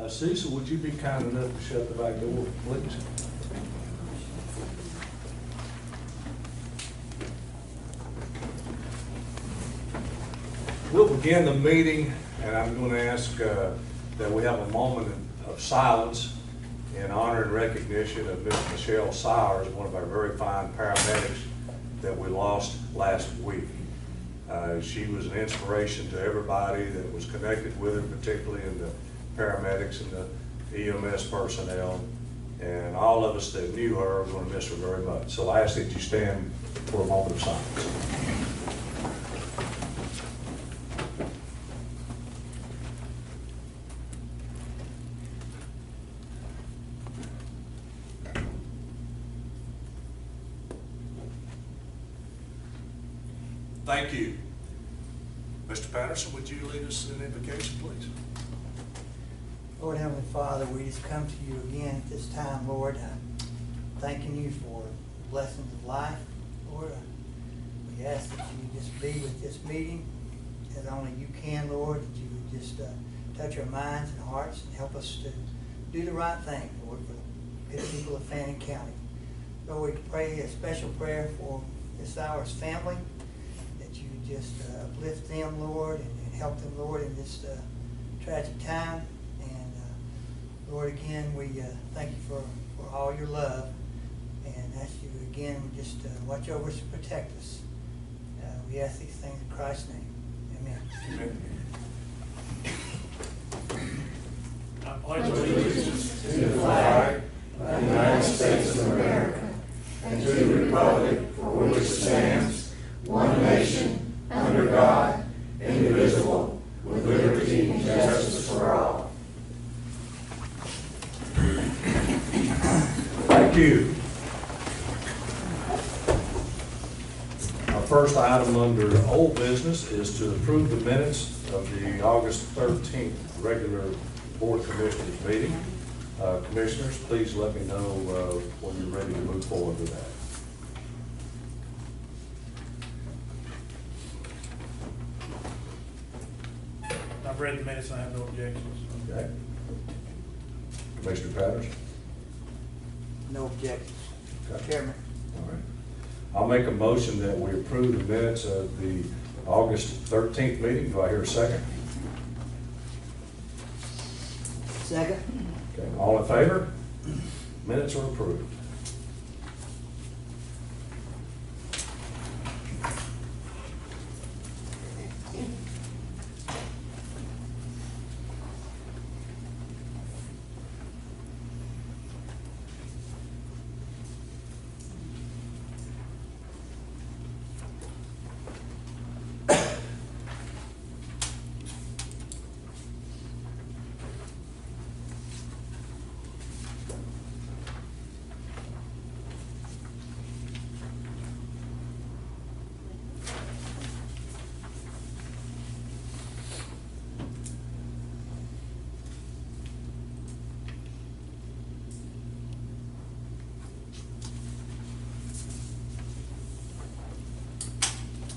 Cecil, would you be kind enough to shut the back door, please? We'll begin the meeting, and I'm going to ask that we have a moment of silence in honor and recognition of Miss Michelle Sowers, one of our very fine paramedics that we lost last week. She was an inspiration to everybody that was connected with her, particularly in the paramedics and the EMS personnel, and all of us that knew her are going to miss her very much. So I ask that you stand for a moment of silence. Thank you. Mr. Patterson, would you lead us in invocation, please? Lord Heavenly Father, we just come to you again at this time, Lord, thanking you for the blessings of life. Lord, we ask that you just be with this meeting as only you can, Lord, that you would just touch our minds and hearts and help us to do the right thing, Lord, for the good people of Fannin County. Lord, we pray a special prayer for Miss Sowers' family, that you just uplift them, Lord, and help them, Lord, in this tragic time. And Lord, again, we thank you for all your love, and ask you again just watch over us and protect us. We ask these things in Christ's name. Amen. Amen. I pledge allegiance to the flag of the United States of America and to the republic for which it stands, one nation, under God, indivisible, with liberty and justice for all. Thank you. Our first item under old business is to approve the minutes of the August 13th regular Board of Commissioners meeting. Commissioners, please let me know when you're ready to move forward with that. I've read the minutes and I have no objections. Okay. Commissioner Patterson? No objections. Okay. Chairman. All right. I'll make a motion that we approve the minutes of the August 13th meeting. Do I hear a second? Second. Okay. All in favor? Minutes are approved.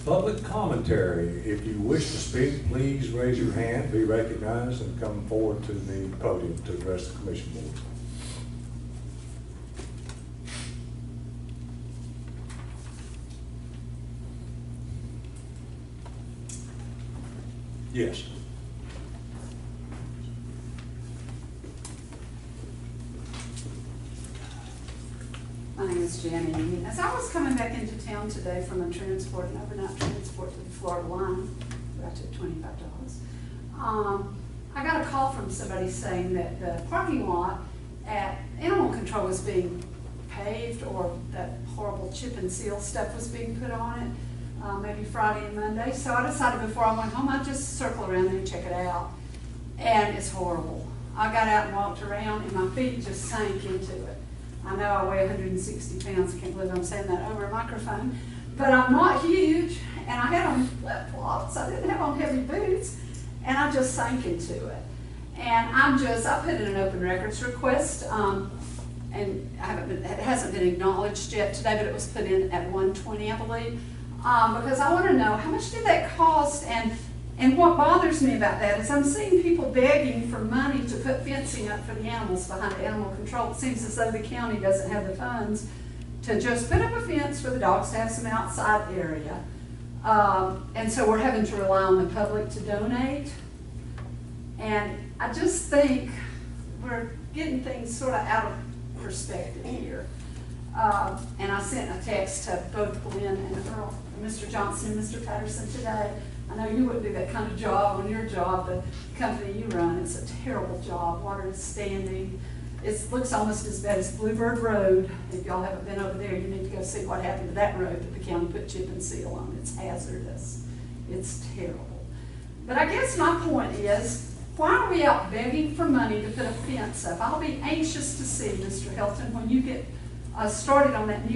Public commentary. If you wish to speak, please raise your hand, be recognized, and come forward to the podium to address the commission board. Yes. My name is Janet. As I was coming back into town today from a transport, an overnight transport to the Florida line, where I took $25, I got a call from somebody saying that the parking lot at Animal Control was being paved, or that horrible chip and seal stuff was being put on it, maybe Friday and Monday. So I decided before I went home, I'd just circle around there and check it out. And it's horrible. I got out and walked around and my feet just sank into it. I know I weigh 160 pounds. I can't believe I'm saying that over a microphone. But I'm not huge, and I had on flip-flops. I didn't have on heavy boots, and I just sank into it. And I put in an open records request, and it hasn't been acknowledged yet today, but it was put in at 1:20, I believe, because I want to know how much did that cost, and And what bothers me about that is I'm seeing people begging for money to put fencing up for the animals behind animal control. It seems as though the county doesn't have the funds to just put up a fence for the dogs to have some outside area. And so we're having to rely on the public to donate. And I just think we're getting things sort of out of perspective here. And I sent a text to both Glenn and Earl, Mr. Johnson and Mr. Patterson today. I know you wouldn't do that kind of job on your job, the company you run. It's a terrible job. Water is standing. It looks almost as bad as Bluebird Road. If y'all haven't been over there, you need to go see what happened to that road that the county put chip and seal on. It's hazardous. It's terrible. But I guess my point is, why are we out begging for money to put a fence up? I'll be anxious to see, Mr. Helton, when you get started on that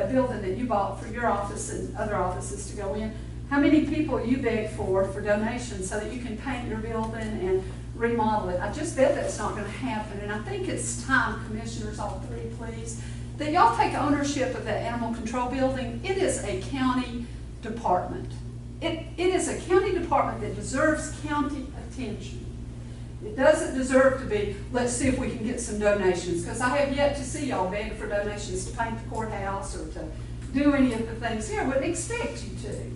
building that you bought for your office and other offices to go in, how many people you beg for donations so that you can paint your building and remodel it. I just bet that's not going to happen. And I think it's time, commissioners, all three, please, that y'all take ownership of that animal control building. It is a county department. It is a county department that deserves county attention. It doesn't deserve to be, let's see if we can get some donations, because I have yet to see y'all beg for donations to paint the courthouse or to do any of the things here. I wouldn't expect you to.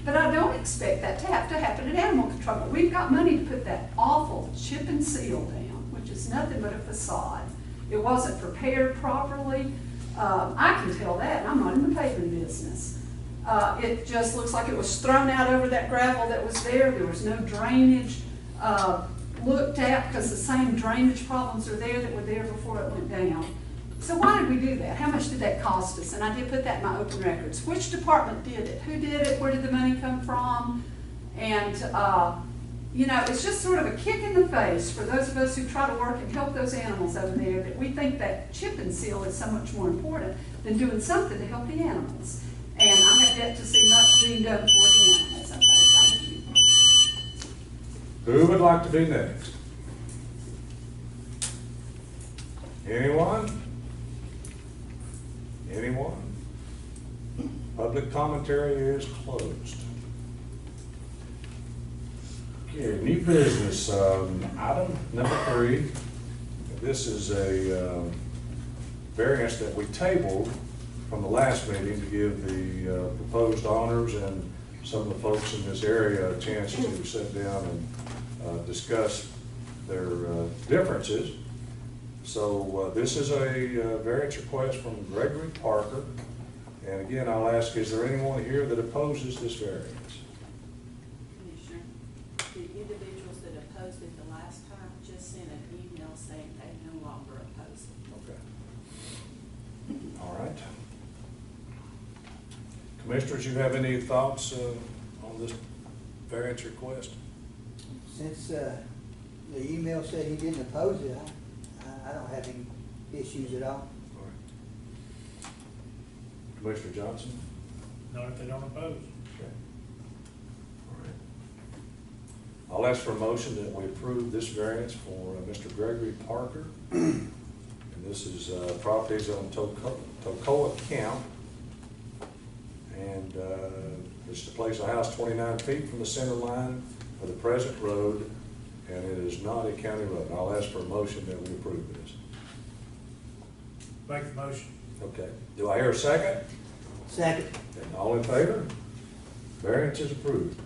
But I don't expect that to have to happen at animal control. But we've got money to put that awful chip and seal down, which is nothing but a facade. It wasn't prepared properly. I can tell that. I'm not in the paving business. It just looks like it was thrown out over that gravel that was there. There was no drainage looked at, because the same drainage problems are there that were there before it went down. So why did we do that? How much did that cost us? And I did put that in my open records. Which department did it? Who did it? Where did the money come from? And, you know, it's just sort of a kick in the face for those of us who try to work and help those animals over there, that we think that chip and seal is so much more important than doing something to help the animals. And I have yet to see much being done for the animals. Okay, thank you. Who would like to be next? Anyone? Anyone? Public commentary is closed. Okay, new business, item number 3. This is a variance that we tabled from the last meeting to give the proposed owners and some of the folks in this area a chance to sit down and discuss their differences. So this is a variance request from Gregory Parker. And again, I'll ask, is there anyone here that opposes this variance? Commissioner, the individuals that opposed it the last time just sent an email saying they no longer oppose it. Okay. All right. Commissioners, you have any thoughts on this variance request? Since the email said he didn't oppose it, I don't have any issues at all. All right. Commissioner Johnson? Not if they don't oppose. Okay. All right. I'll ask for a motion that we approve this variance for Mr. Gregory Parker. And this is properties on Toccoa Camp. And it's to place a house 29 feet from the center line of the present road, and it is not a county road. I'll ask for a motion that we approve this. Make the motion. Okay. Do I hear a second? Second. And all in favor? Variance is approved.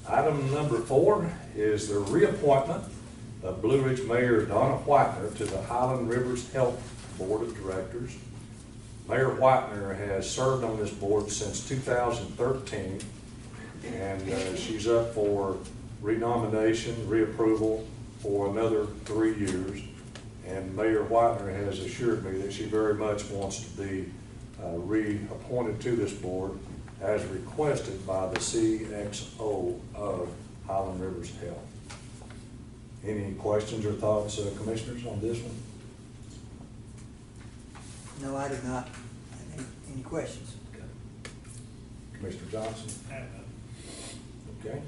Item number 4 is the reappointment of Blue Ridge Mayor Donna Whitener to the Highland Rivers Health Board of Directors. Mayor Whitener has served on this board since 2013, and she's up for renomination, reapproval for another 3 years. And Mayor Whitener has assured me that she very much wants to be reappointed to this board. as requested by the CXO of Highland Rivers Health. Any questions or thoughts, commissioners, on this one? No, I do not. Any questions? Okay. Commissioner Johnson? Okay.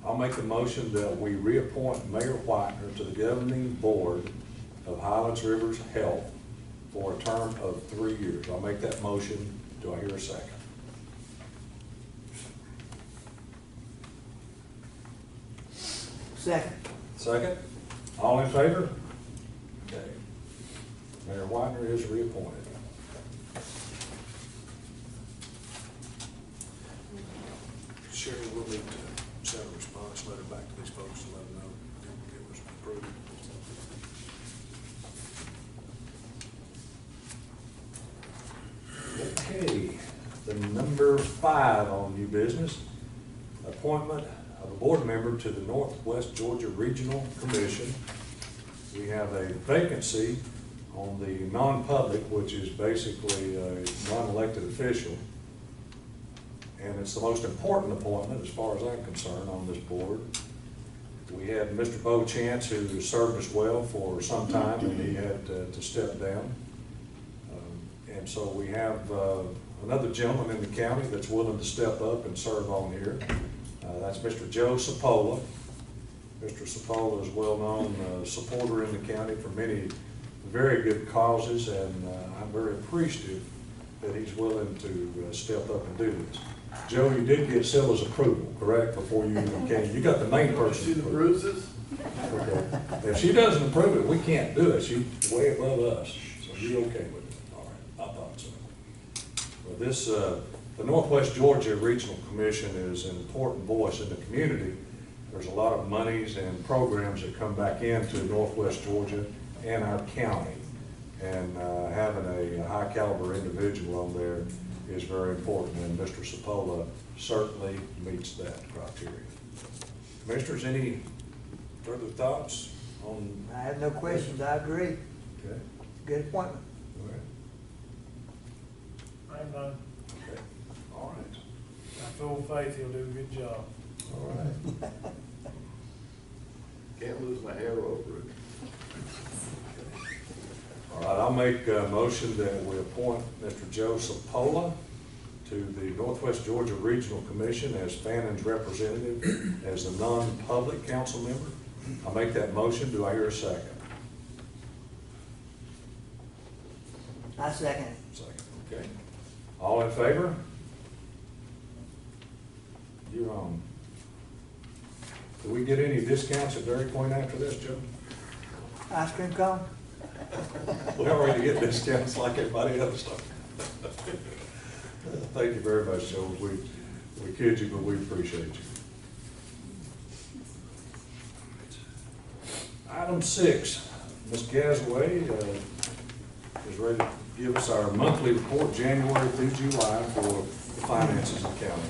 I'll make the motion that we reappoint Mayor Whitener to the governing board of Highlands Rivers Health for a term of 3 years. I'll make that motion. Do I hear a second? Second. Second. All in favor? Okay. Mayor Whitener is reappointed. Sherry, we'll need to send a response letter back to these folks to let them know it was approved. Okay, the number 5 on new business, appointment of a board member to the Northwest Georgia Regional Commission. We have a vacancy on the non-public, which is basically a non-elected official. And it's the most important appointment, as far as I'm concerned, on this board. We had Mr. Bo Chance, who served us well for some time, and he had to step down. And so we have another gentleman in the county that's willing to step up and serve on here. That's Mr. Joe Sapola. Mr. Sapola is a well-known supporter in the county for many very good causes, and I'm very appreciative that he's willing to step up and do this. Joe, you did get Sila's approval, correct, before you even came? You got the main person. See the bruises? Okay. If she doesn't approve it, we can't do it. She's way above us, so you're okay with it. All right, I thought so. Well, this, the Northwest Georgia Regional Commission is an important voice in the community. There's a lot of monies and programs that come back into Northwest Georgia and our county. And having a high caliber individual on there is very important, and Mr. Sapola certainly meets that criteria. Commissioners, any further thoughts on? I have no questions. I agree. Okay. Good appointment. All right. I'm done. Okay. All right. I full faith he'll do a good job. All right. Can't lose my hair over it. All right, I'll make a motion that we appoint Mr. Joe Sapola to the Northwest Georgia Regional Commission as Fannin's representative as a non-public council member. I'll make that motion. Do I hear a second? I second it. Second, okay. All in favor? You're on. Do we get any discounts at Dairy Queen after this, Joe? Ice cream cone? We already get discounts like everybody else does. Thank you very much, Joe. We kid you, but we appreciate you. Item 6, Ms. Gasaway is ready to give us our monthly report, January through July, for the finances of the county.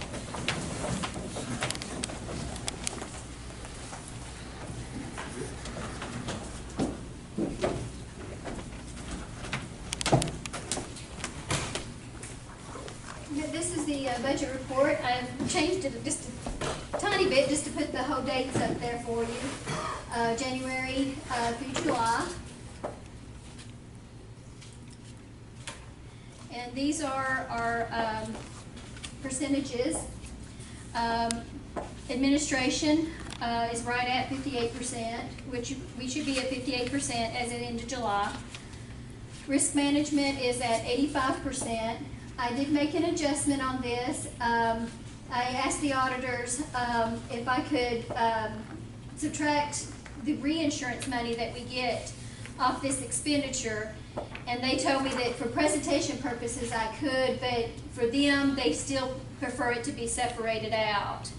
This is the budget report. I've changed it just a tiny bit just to put the whole dates up there for you. January through July. And these are our percentages. Administration is right at 58%, which we should be at 58% as it ended July. Risk management is at 85%. I did make an adjustment on this. I asked the auditors if I could subtract the reinsurance money that we get off this expenditure, and they told me that for presentation purposes I could, but for them, they still prefer it to be separated out.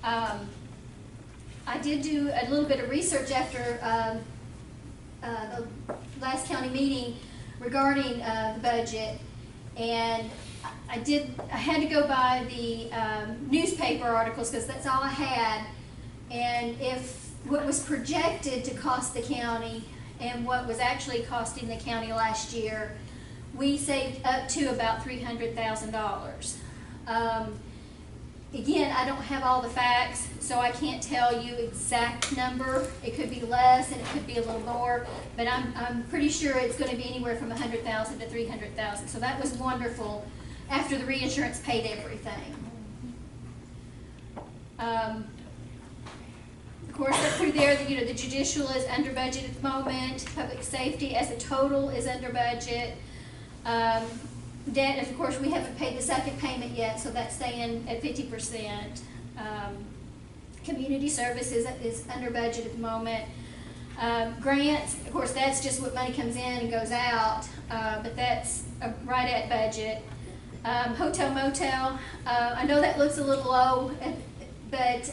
I did do a little bit of research after the last county meeting regarding the budget, and I had to go by the newspaper articles because that's all I had, and if what was projected to cost the county and what was actually costing the county last year we saved up to about $300,000. Again, I don't have all the facts, so I can't tell you exact number. It could be less and it could be a little more, but I'm pretty sure it's going to be anywhere from $100,000 to $300,000. So that was wonderful after the reinsurance paid everything. Of course, up through there, the judicial is under budget at the moment. Public safety as a total is under budget. Debt, of course, we haven't paid the second payment yet, so that's staying at 50%. Community services is under budget at the moment. Grants, of course, that's just what money comes in and goes out, but that's right at budget. Hotel motel, I know that looks a little low, but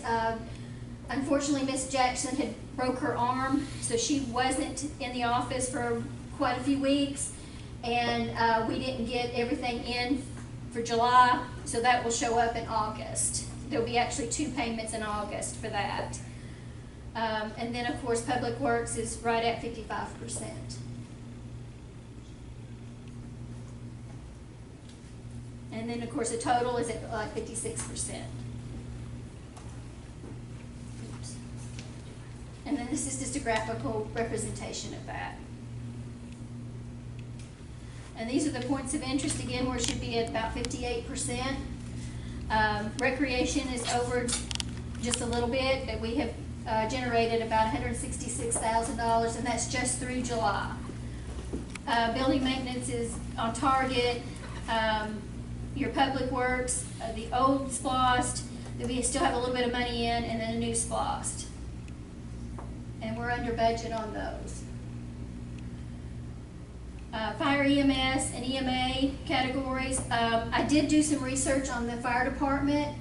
unfortunately, Miss Jackson had broke her arm, so she wasn't in the office for quite a few weeks. And we didn't get everything in for July, so that will show up in August. There'll be actually 2 payments in August for that. And then, of course, Public Works is right at 55%. And then, of course, the total is at like 56%. Oops. And then this is just a graphical representation of that. And these are the points of interest again, where it should be at about 58%. Recreation is over just a little bit, but we have generated about $166,000, and that's just through July. Building maintenance is on target. Your Public Works, the old SPLOST, that we still have a little bit of money in, and then a new SPLOST. And we're under budget on those. Fire EMS and EMA categories. I did do some research on the fire department.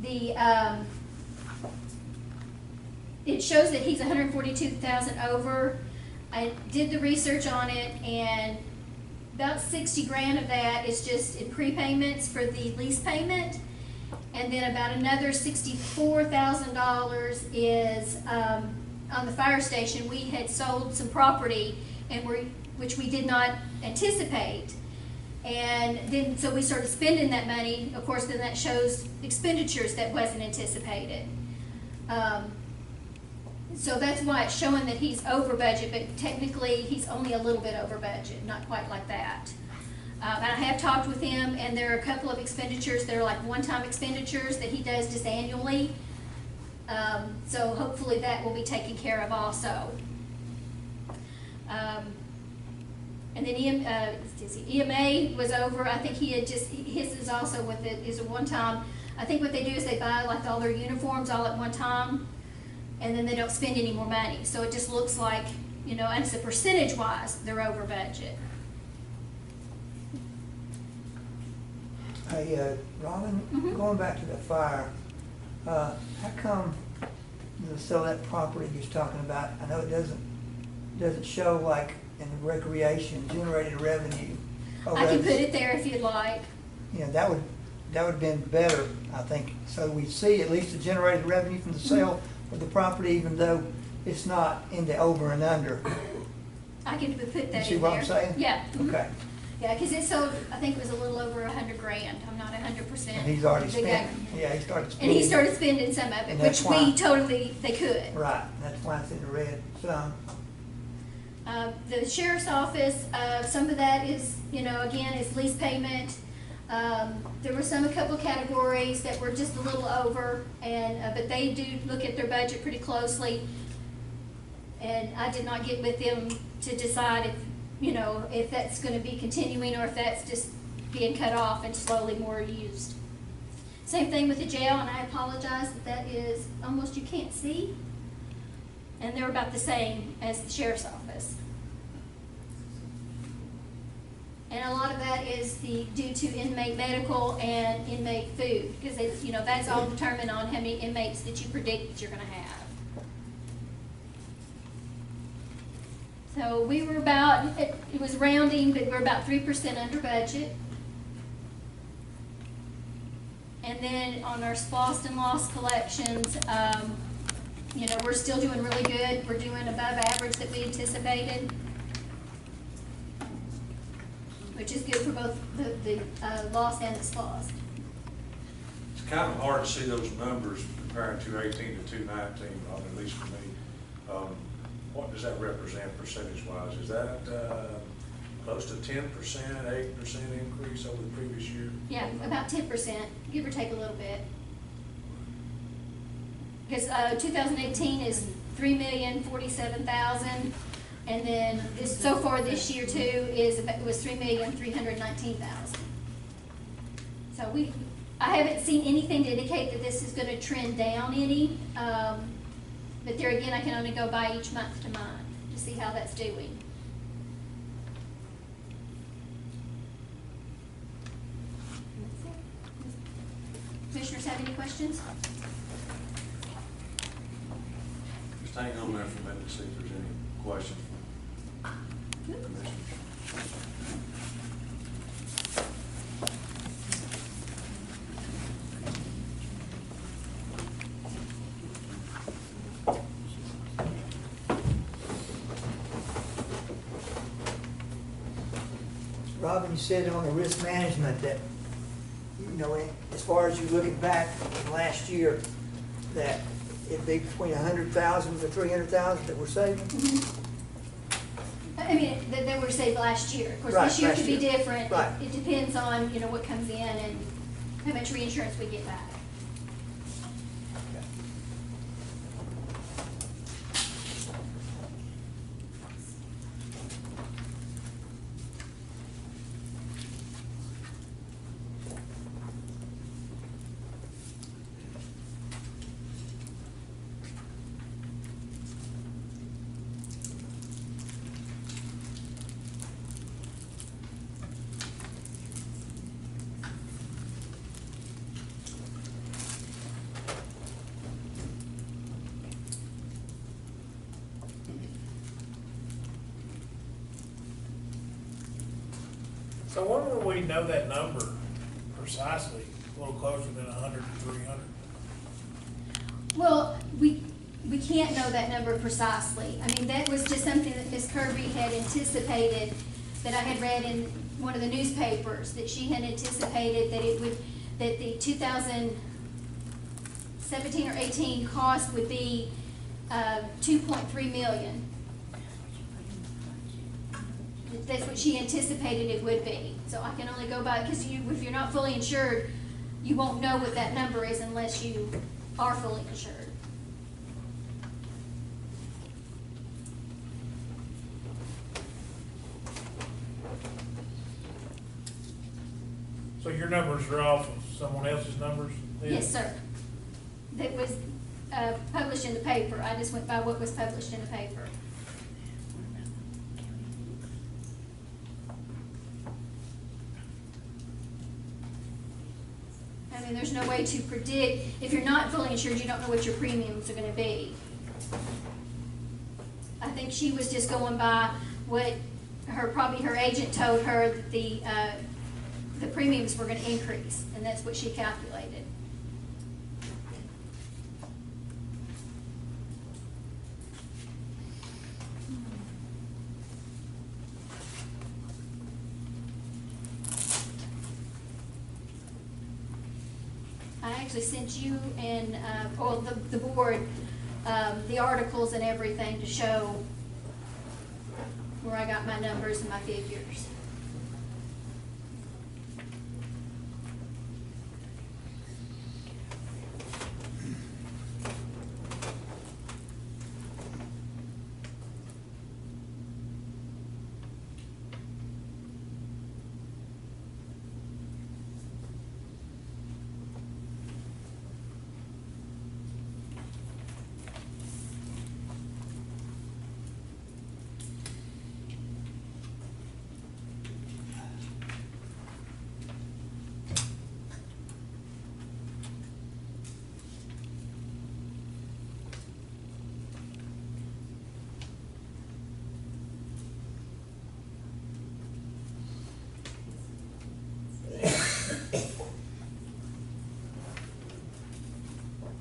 It shows that he's 142,000 over. I did the research on it, and about 60 grand of that is just in prepayments for the lease payment, and then about another $64,000 is on the fire station. We had sold some property, and which we did not anticipate. And then, so we started spending that money. Of course, then that shows expenditures that wasn't anticipated. So that's why it's showing that he's over budget, but technically he's only a little bit over budget, not quite like that. And I have talked with him, and there are a couple of expenditures that are like one-time expenditures that he does just annually. So hopefully that will be taken care of also. And then EMA was over. I think he had just, his is also with it, is a one-time. I think what they do is they buy like all their uniforms all at one time, and then they don't spend any more money. So it just looks like, and so percentage-wise, they're over budget. Hey, Robin, going back to the fire, how come so that property you're talking about, I know it doesn't show like in the recreation generated revenue. I can put it there if you'd like. That would have been better, I think. So we see at least the generated revenue from the sale of the property, even though it's not in the over and under. I can put that in there. You see what I'm saying? Yeah. Okay. Yeah, because it sold, I think it was a little over 100 grand. I'm not 100%. And he's already spent. Yeah, he started spending. And he started spending some of it, which they could. Right, that's why it's in the red. So. The sheriff's office, some of that is, again, is lease payment. There were a couple of categories that were just a little over, and but they do look at their budget pretty closely. And I did not get with them to decide if that's going to be continuing or if that's just being cut off and slowly more used. Same thing with the jail, and I apologize that is almost you can't see. And they're about the same as the sheriff's office. And a lot of that is due to inmate medical and inmate food, because that's all determined on how many inmates that you predict that you're going to have. So we were about, it was rounding, but we're about 3% under budget. And then on our lost and lost collections, we're still doing really good. We're doing above average that we anticipated. which is good for both the lost and the SPOS. It's kind of hard to see those numbers comparing 218 to 219, at least for me. What does that represent percentage-wise? Is that close to 10%, 8% increase over the previous year? Yeah, about 10%, give or take a little bit. Because 2018 is 3,047,000, and then so far this year too was 3,319,000. So I haven't seen anything to indicate that this is going to trend down any, but there again, I can only go by each month to month to see how that's doing. Commissioners have any questions? Just hang on there for a minute to see if there's any questions from commissioners. Robin, you said on the risk management that, as far as you looking back last year, that it'd be between 100,000 to 300,000 that we're saving? I mean, that were saved last year. Of course, Right, this year last could be year. different. Right. It depends on, what comes in and how much reinsurance we get back. So when will we know that number precisely, a little closer than 100 to 300? Well, we can't know that number precisely. I mean, that was just something that Ms. Kirby had anticipated, that I had read in one of the newspapers, that she had anticipated that the 2017 or 18 cost would be 2.3 million. That's what she anticipated it would be. So I can only go by, because if you're not fully insured, you won't know what that number is unless you are fully insured. So your numbers are off of someone else's numbers then? Yes, sir. That was published in the paper. I just went by what was published in the paper. I mean, there's no way to predict. If you're not fully insured, you don't know what your premiums are going to be. I think she was just going by what probably her agent told her that the premiums were going to increase, and that's what she calculated. I actually sent you and, the board, the articles and everything to show where I got my numbers and my figures.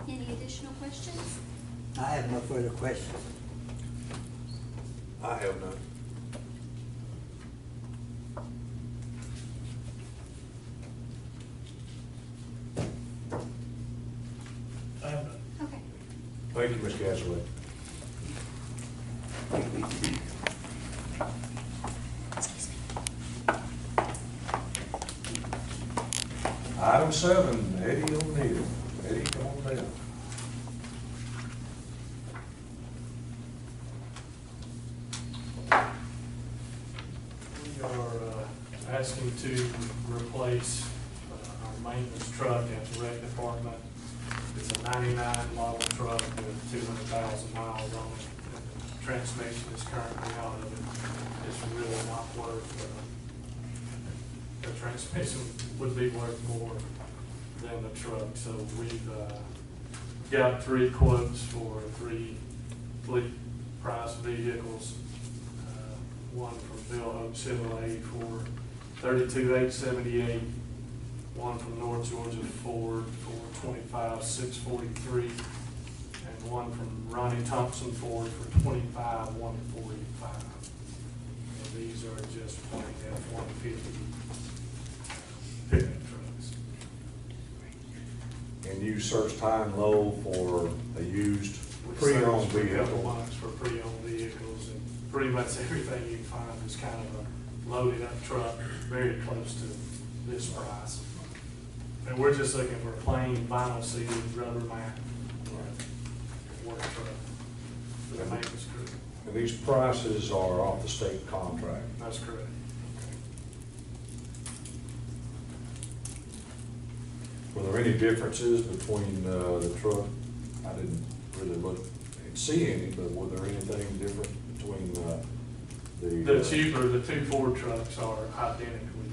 Any additional questions? I have no further questions. I have none. I have none. Okay. Thank you, Ms. Gasaway. Item 7, Eddie O'Neill. Eddie, come on down. We are asking to replace our maintenance truck at the rec department. It's a 99 model truck with 200,000 miles on it. And the transmission is currently out of it. It's really not worth, the transmission would be worth more than the truck. So we've got 3 quotes for 3 fleet price vehicles. One from Bill Hope Chevrolet for $32,878. One from North Georgia Ford for $25,643, and one from Ronnie Thompson Ford for $25,145. And these are just plain F-150 pickup trucks. And you searched high and low for a used We pre-owned searched for a couple vehicle. months for pre-owned vehicles, and pretty much everything you can find is kind of a loaded up truck, very close to this price. And we're just looking for a plain vinyl seated rubber mat work truck for the maintenance crew. And these prices are off the state contract. That's correct. Were there any differences between the truck? I didn't really look and see any, but were there anything different between The cheaper, the 2 Ford trucks are identically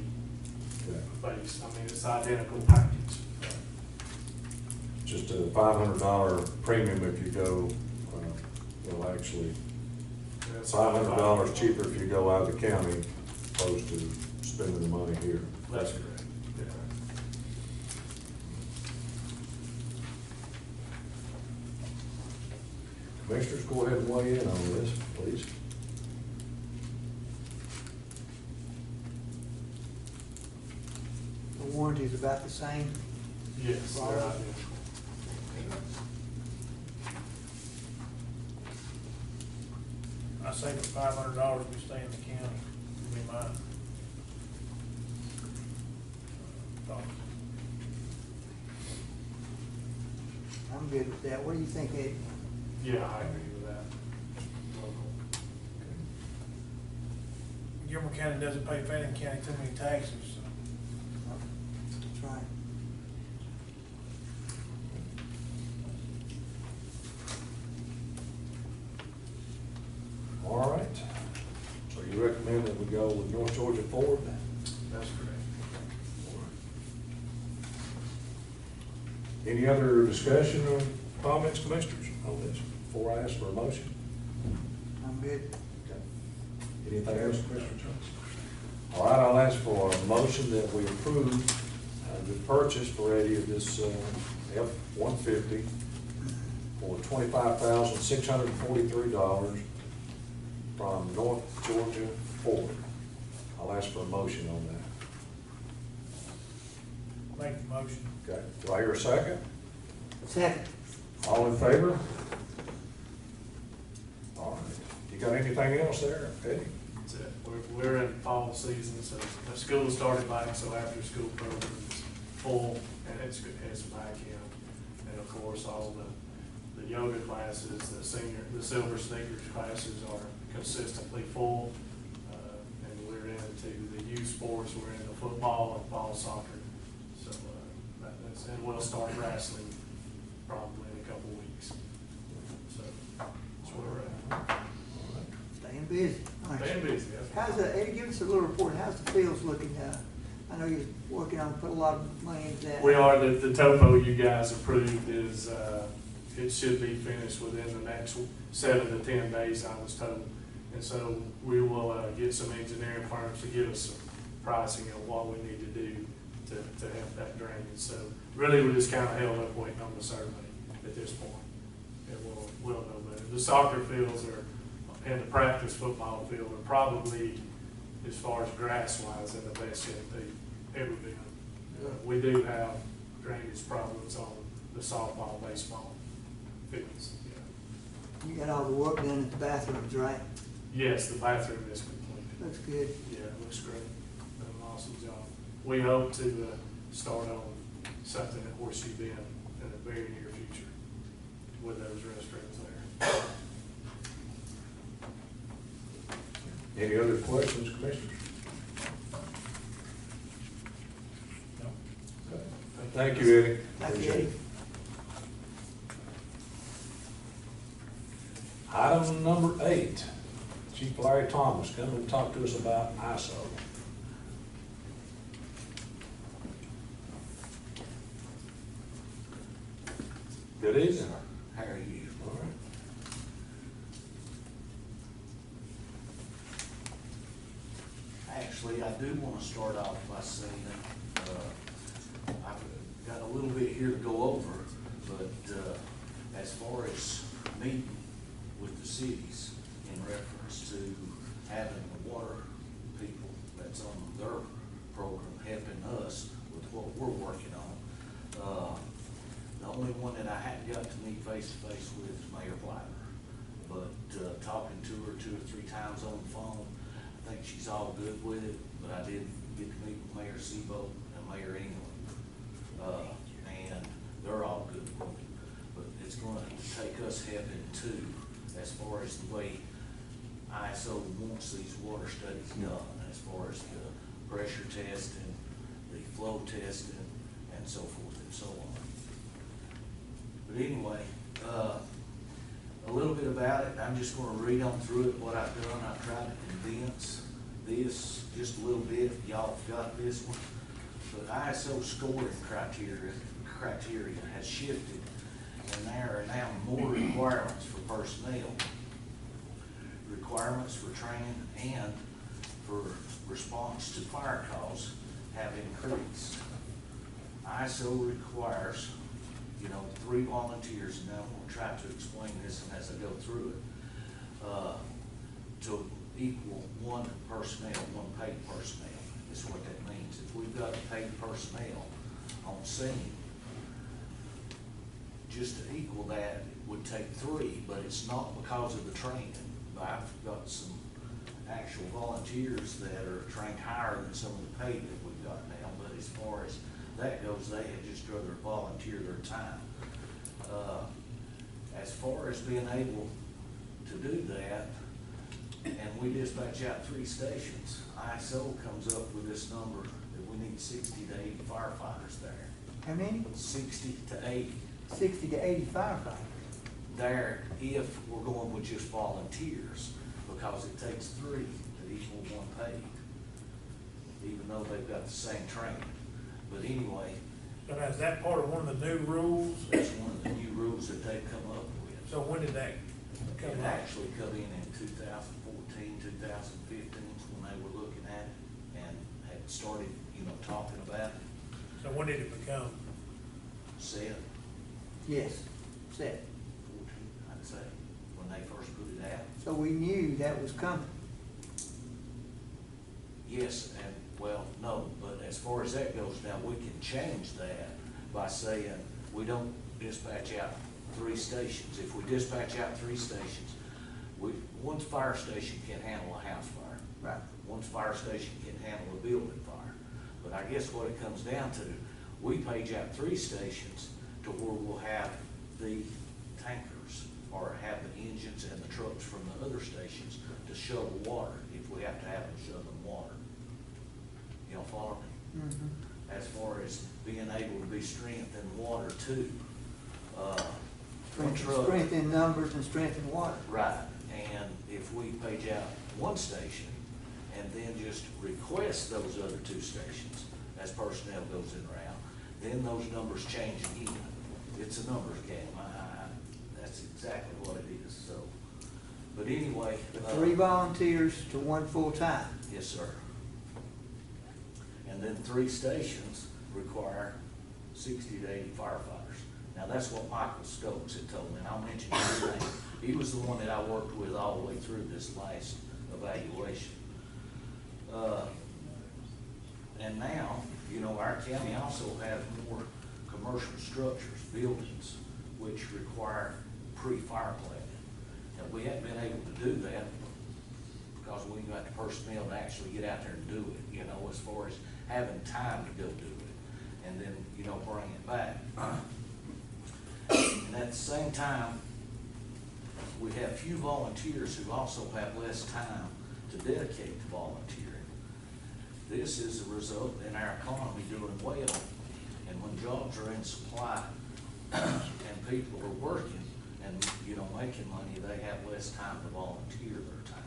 yeah, based. I mean, it's identical package. just a $500 premium if you go, well, actually, That's $500 cheaper if you go out of the county opposed to spending the money here. That's correct. Yeah. Commissioners, go ahead and weigh in on this, please. The warranty's about the same. Yes, they're identical. I say for $500, we stay in the county, would be mine. Thoughts? I'm good with that. What do you think, Ed? Yeah, I agree with that. Gilmer County doesn't pay Fannin County too many taxes, so. That's right. All right. So you recommend that we go with North Georgia Ford? That's correct. Any other discussion or comments, commissioners, on this before I ask for a motion? I'm good. Anything else, Commissioner Johnson? All right, I'll ask for a motion that we approve the purchase for Eddie of this F-150 for $25,643 from North Georgia Ford. I'll ask for a motion on that. Make the motion. Okay, do I hear a second? Second. All in favor? All right. You got anything else there, Eddie? That's it. We're in fall season, so the school started back, so after school program is full, and it's back in. And of course, all the yoga classes, the silver sneakers classes are consistently full. And we're into the youth sports, we're into football and ball soccer. So, and we'll start wrestling probably in a couple weeks. So, that's where we're at. Staying busy. Aren't you? Staying busy, that's right. How's Eddie, give us a little report. How's the fields looking? I know you're working on, put a lot of money into that. We are, the topo you guys approved is, it should be finished within the next 7 to 10 days, I was told. And so we will, get some engineering firms to give us some pricing on what we need to do to have that drainage. So really, we just kind of held up waiting on the survey at this point. And we'll know better. The soccer fields and the practice football field are probably, as far as grass wise, in the best shape they've ever been. We do have drainage problems on the softball, baseball fields, yeah. You got all the work done at the bathrooms, right? Yes, the bathroom is completed. Looks good. Yeah, it looks great. Done an awesome job. We hope to start on something at Horseshoe Bend in the very near future with those restrooms there. Any other questions, Commissioners? No. Thank you, Eddie. Thank you, Appreciate Eddie. it. Item number 8, Chief Larry Thomas coming to talk to us about ISO. Good evening. How are you? All right. Actually, I do want to start off by saying, I've got a little bit here to go over, but as far as meeting with the cities in reference to having the water people that's on their program helping us with what we're working on, the only one that I hadn't got to meet face-to-face with is Mayor Blatter. But talking to her 2 or 3 times on the phone, I think she's all good with it, but I did get to meet with Mayor Seabolt and Mayor England. And they're all good with it. But it's gonna take us helping too, as far as the way ISO wants these water studies done, as far as the pressure testing, the flow testing, and so forth and so on. But anyway, a little bit about it. I'm just gonna read on through it, what I've done. I've tried to condense this just a little bit. Y'all have got this one. But ISO scoring criteria has shifted, and there are now more requirements for personnel, requirements for training, and for response to fire calls have increased. ISO requires, 3 volunteers, and I'm gonna try to explain this as I go through it, to equal 1 personnel, 1 paid personnel, is what that means. If we've got paid personnel on scene, just to equal that would take 3, but it's not because of the training. I've got some actual volunteers that are trained higher than some of the paid that we've got now, but as far as that goes, they had just rather volunteer their time. As far as being able to do that, and we dispatch out 3 stations, ISO comes up with this number that we need 60 to 80 firefighters there. How many? 60 to 80 60 to 80 firefighters. there if we're going with just volunteers, because it takes 3 to equal 1 paid, even though they've got the same training. But anyway, But is that part of one of the new rules? that's one of the new rules that they've come up with. So when did that come It up? actually come in 2014, 2015, when they were looking at it and had started, talking about it. So when did it become? Said Yes, set. 14, I'd say, when they first put it out. So we knew that was coming. Yes, and, well, no, but as far as that goes, now, we can change that by saying we don't dispatch out 3 stations. If we dispatch out 3 stations, one fire station can handle a house fire. Right. One fire station can handle a building fire. But I guess what it comes down to, we page out 3 stations to where we'll have the tankers or have the engines and the trucks from the other stations to shovel water if we have to have them shoveling water. Y'all follow me? Mm-hmm. As far as being able to be strength in water too. One truck. Strength in numbers and strength in water. Right, and if we page out 1 station and then just request those other 2 stations as personnel goes in or out, then those numbers change again. It's a numbers game. That's exactly what it is, so. But anyway. 3 volunteers to 1 full-time. Yes, sir. And then 3 stations require 60 to 80 firefighters. Now, that's what Michael Stokes had told me, and I'll mention his name. He was the one that I worked with all the way through this last evaluation. And now, our county also has more commercial structures, buildings, which require pre-fire planning. And we haven't been able to do that because we ain't got the personnel to actually get out there and do it, you know, as far as having time to go do it, and then, you know, bring it back. And at the same time, we have few volunteers who also have less time to dedicate to volunteering. This is a result in our economy doing well, and when jobs are in supply and people are working and, you know, making money, they have less time to volunteer their time.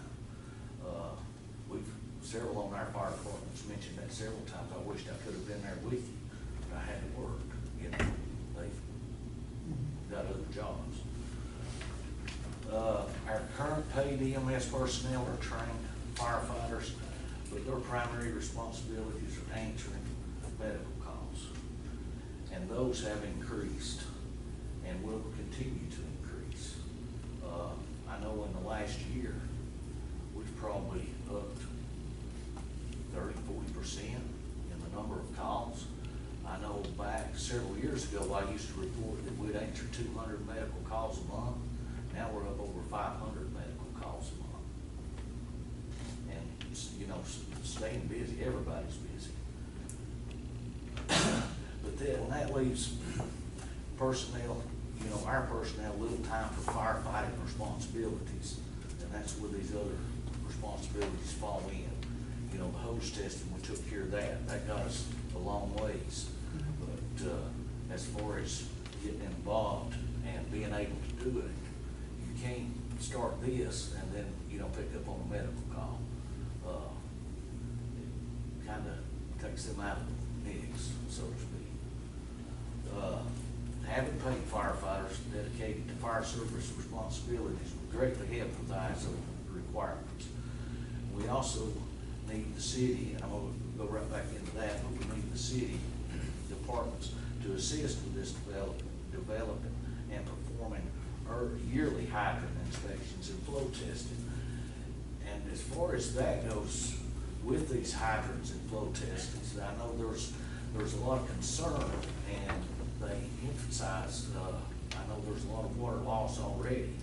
Several on our fire departments mentioned that several times. I wished I could have been there with you, but I had to work, you know, they've got other jobs. Our current paid EMS personnel are trained firefighters, but their primary responsibilities are answering medical calls. And those have increased and will continue to increase. I know in the last year, we've probably upped 30–40% in the number of calls. I know back several years ago, I used to report that we'd answer 200 medical calls a month. Now we're up over 500 medical calls a month. And, you know, staying busy, everybody's busy. But then that leaves personnel, you know, our personnel, little time for firefighting responsibilities. And that's where these other responsibilities fall in. You know, the hose testing, we took care of that. That got us a long ways. But as far as getting involved and being able to do it, you can't start this and then, you know, pick up on a medical call. It kind of takes them out of the mix, so to speak. Having paid firefighters dedicated to fire service responsibilities would greatly help with the ISO requirements. We also need the city, and I'm going to go right back into that, but we need the city departments to assist with this development and performing yearly hydrant inspections and flow testing. And as far as that goes with these hydrants and flow testings, I know there's a lot of concern, and they emphasize, I know there's a lot of water loss already.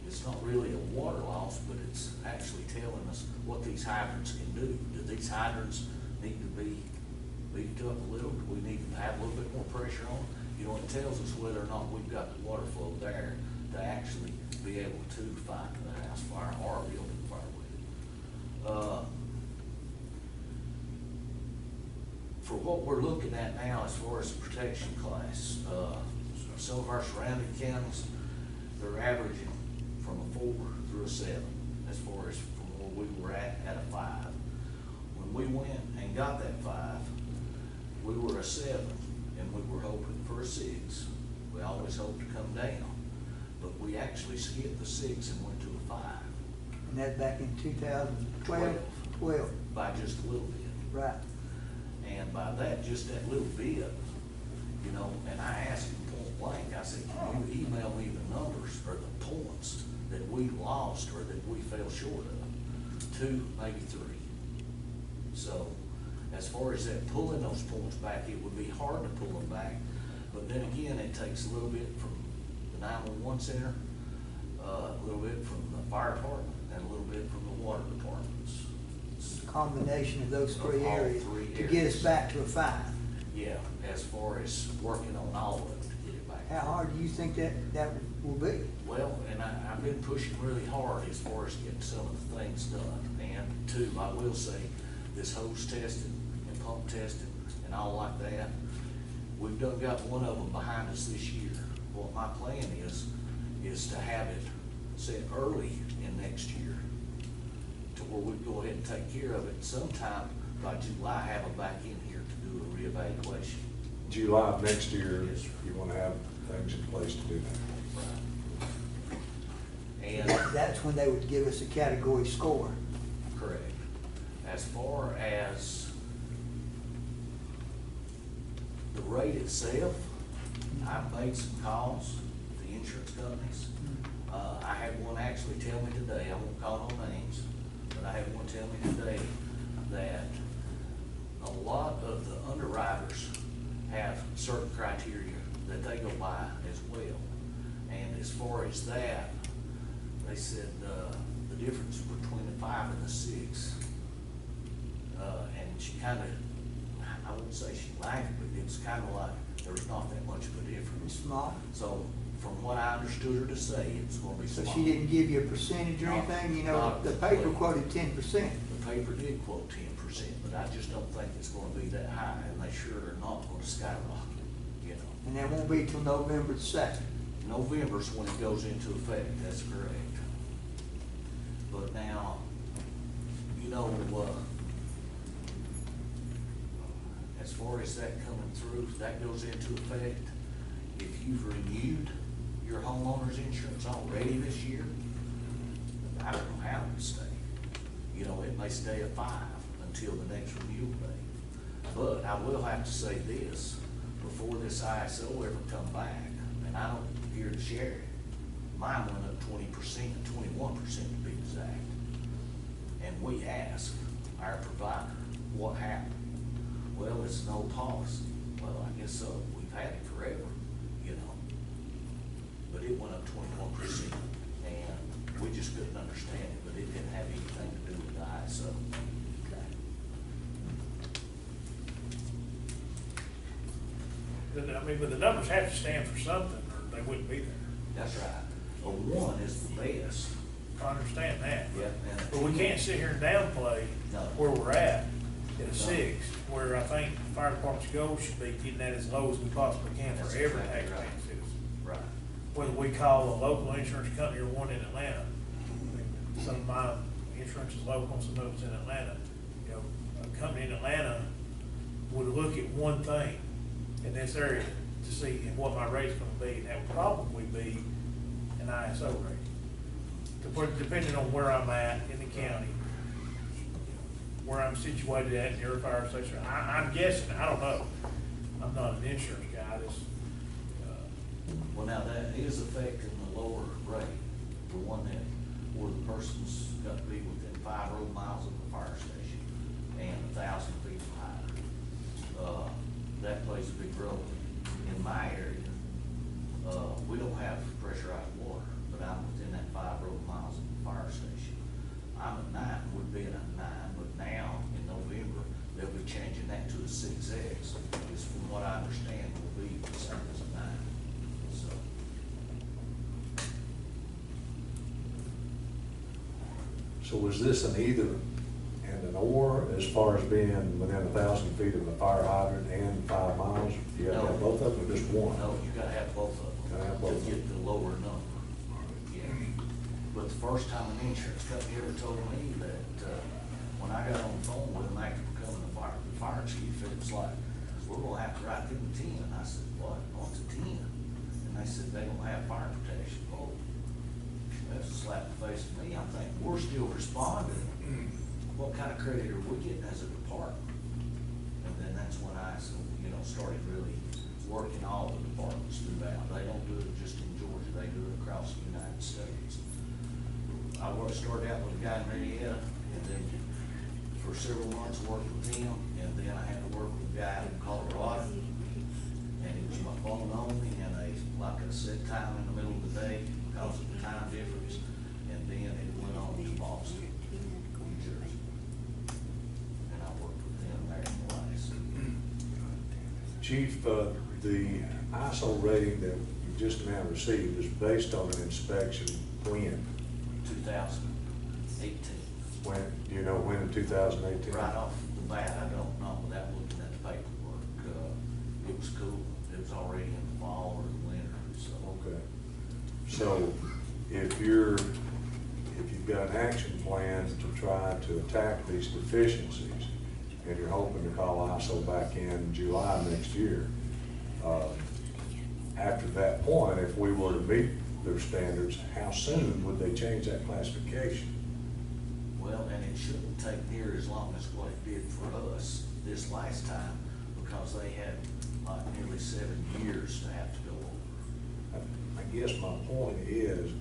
It's not really a water loss, but it's actually telling us what these hydrants can do. Do these hydrants need to be beefed up a little? Do we need to have a little bit more pressure on them? You know, it tells us whether or not we've got the water flow there to actually be able to fight the house fire or building fire with it. For what we're looking at now as far as the protection class, some of our surrounding counties, they're averaging from a 4 through a 7, as far as from where we were at a 5. When we went and got that 5, we were a 7, and we were hoping for a 6. We always hoped to come down, but we actually skipped the 6 and went to a 5. And that back in 2012? 12. By just a little bit. Right. And by that, just that little bit, you know, and I asked him point blank, I said, can you email me the numbers or the points that we lost or that we fell short of? 2, maybe 3. So as far as that pulling those points back, it would be hard to pull them back. But then again, it takes a little bit from the 911 center, a little bit from the fire department, and a little bit from the water departments. It's a combination of those Of three all areas three to get us areas. back to a 5. Yeah, as far as working on all of it to get it back. How hard do you think that will be? Well, and I've been pushing really hard as far as getting some of the things done. And 2, I will say, this hose testing and pump testing and all like that, we've done got one of them behind us this year. What my plan is to have it set early in next year to where we go ahead and take care of it. Sometime by July, have them back in here to do a reevaluation. July of next year, Yes, sir. you want to have things in place to do that. Right. And That's when they would give us a category score. correct. As far as the rate itself, I've made some calls to the insurance companies. I had one actually tell me today, I won't call no names, but I had one tell me today that a lot of the underwriters have certain criteria as far as that, they said, the difference between the 5 and the 6, and she kinda, I wouldn't say she laughed, but it's kinda like, there's not that much of a difference. Small. So, from what I understood her to say, it's gonna be So small. she didn't give you a percentage or Not- anything? You know, not the paper completely. quoted 10%. The paper did quote 10%, but I just don't think it's gonna be that high, and they sure are not gonna skyrocket, you know. And that won't be till November the 2nd. November's when it goes into effect, that's correct. But now, you know, as far as that coming through, that goes into effect. If you've renewed your homeowner's insurance already this year, I don't know how it stay. You know, it may stay at 5 until the next renewal date. But I will have to say this, before this ISO ever come back, and I don't here to share it, mine went up 20%, 21% to be exact. And we asked our provider, what happened? Well, it's an old policy. Well, I guess so. We've had it forever, you know. But it went up 21%, and we just couldn't understand it, but it didn't have anything to do with the ISO. I mean, but the numbers have to stand for something, or they wouldn't be there. That's right. A 1 is the best. I understand that. Yeah, and- But we can't sit here and downplay No. where we're at No. 6, where I think the fire department's goal should be getting that as low as we possibly can for That's every exactly taxpaying right. citizen. Right. Whether we call a local insurance company or one in Atlanta. Some of my insurance is local, some of it's in Atlanta. You know, a company in Atlanta would look at one thing in this area to see what my rate's gonna be, and that would probably be an ISO rate. Depending on where I'm at in the county, where I'm situated at near a fire station. I'm guessing, I don't know. I'm not an insurance guy, Well, now that is affecting the lower rate, the one that, where the person's got to be within 5 road miles of the fire station and 1,000 feet higher. That plays a big role. In my area, we don't have pressurized water, but I'm within that 5 road miles of the fire station. I'm at 9, would be at a 9, but now in November, they'll be changing that to a 6X. It's from what I understand, will be the same as a 9, so. So was this an either and an or as far as being within 1,000 feet of a fire hydrant and 5 miles? You have to have No. both of them or just one? No, you gotta have both of them. Gotta have both. To get the lower number. Yeah. But the first time an insurance company ever told me that, when I got on the phone with them after becoming the fire chief, it was like, we're gonna have to write them a 10. I said, what? What's a 10? And they said, they don't have fire protection. Oh, that's a slap in the face of me. I'm thinking, we're still responding. What kind of credit are we getting as a department? And then that's when I, started really working all the departments throughout. They don't do it just in Georgia, they do it across the United States. I started out with a guy in Marietta, and then for several months worked with him, and then I had to work with a guy in Colorado. And it was my phone only, and like I said, time in the middle of the day because of the time difference, and then it went on to Boston, New Jersey. And I worked with them there twice. Chief, the ISO rating that you just now received is based on an inspection when? 2018. When, do you know when in 2018? Right off the bat, I don't know, without looking at the paperwork. It was cool. It was already in the fall or the winter, so. Okay. So if you've got an action plan to try to attack these deficiencies, and you're hoping to call ISO back in July next year, after that point, if we were to meet their standards, how soon would they change that classification? Well, and it shouldn't take near as long as what it did for us this last time, because they had like nearly 7 years to have to go over. I guess my point is,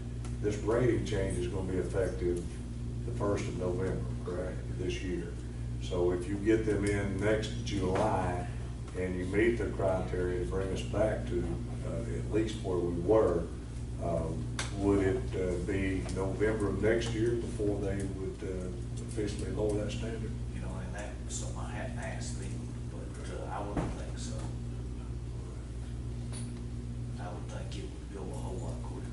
this rating change is gonna be effective the 1st of November, correct, this year. So if you get them in next July and you meet the criteria to bring us back to at least where we were, November of next year before they would officially lower that standard? You know, and that's something I hadn't asked them, but I wouldn't think so. I would think it would go a whole lot quicker.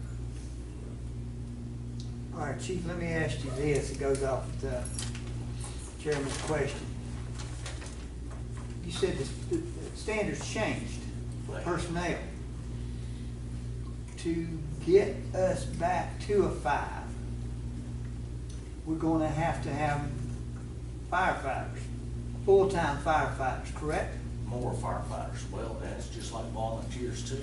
All right, Chief, let me ask you this. It goes off the chairman's question. You said the standards changed for personnel. To get us back to a 5, we're gonna have firefighters, full-time firefighters, correct? More firefighters, well, that's just like volunteers too.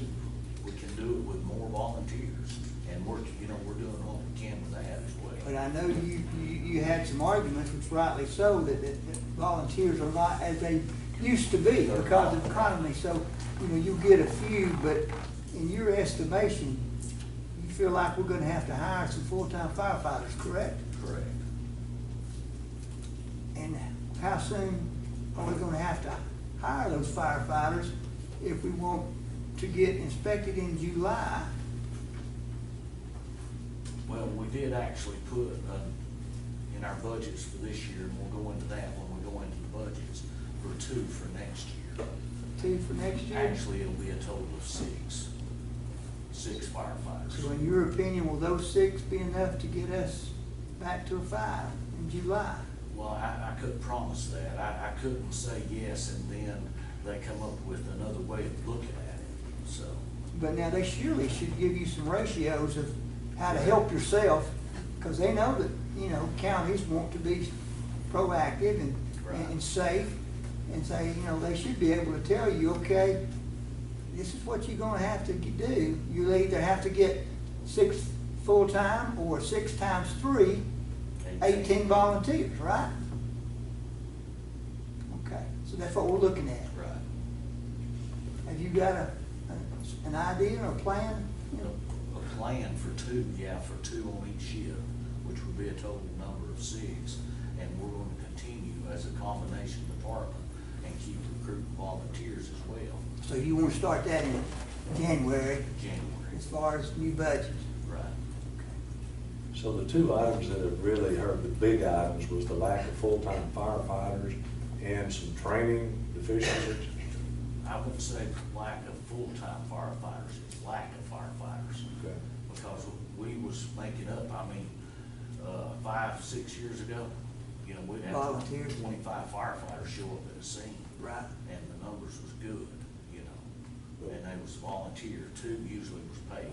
We can do it with more volunteers, and we're doing what we can with that as well. But I know you had some arguments, which rightly so, that volunteers are not as they used to be because of the economy. So, you get a few, but in your estimation, you feel like we're gonna have to hire some full-time firefighters, correct? Correct. And how soon are we gonna have to hire those firefighters if we want to get inspected in July? Well, we did actually put in our budgets for this year, and we'll go into that when we go into the budgets, for 2 for next year. 2 for next year? Actually, it'll be a total of 6 firefighters. So in your opinion, will those 6 be enough to get us back to a 5 in July? Well, I couldn't promise that. I couldn't say yes, and then they come up with another way of looking at it, so. But now they surely should give you some ratios of how to help yourself, because they know that, counties want to be proactive and Right. safe, and say, they should be able to tell you, okay, this is what you're gonna have to do. You either have to get 6 full-time or 6 times 3, 18 volunteers, right? Okay, so that's what we're looking at. Right. Have you got an idea or a plan? A plan for 2, for 2 on each shift, which would be a total number of 6. And we're going to continue as a combination department and keep recruiting volunteers as well. So you want to start that in January, January. as far as new budget? Right. So the 2 items that have really hurt, the big items, was the lack of full-time firefighters and some training deficiencies. I wouldn't say lack of full-time firefighters, it's lack of firefighters. Okay. Because we was making up, 5, 6 years ago, we'd have Volunteers. 25 firefighters show up at a scene. Right. And the numbers was good, and they was volunteer, 2 usually was paid.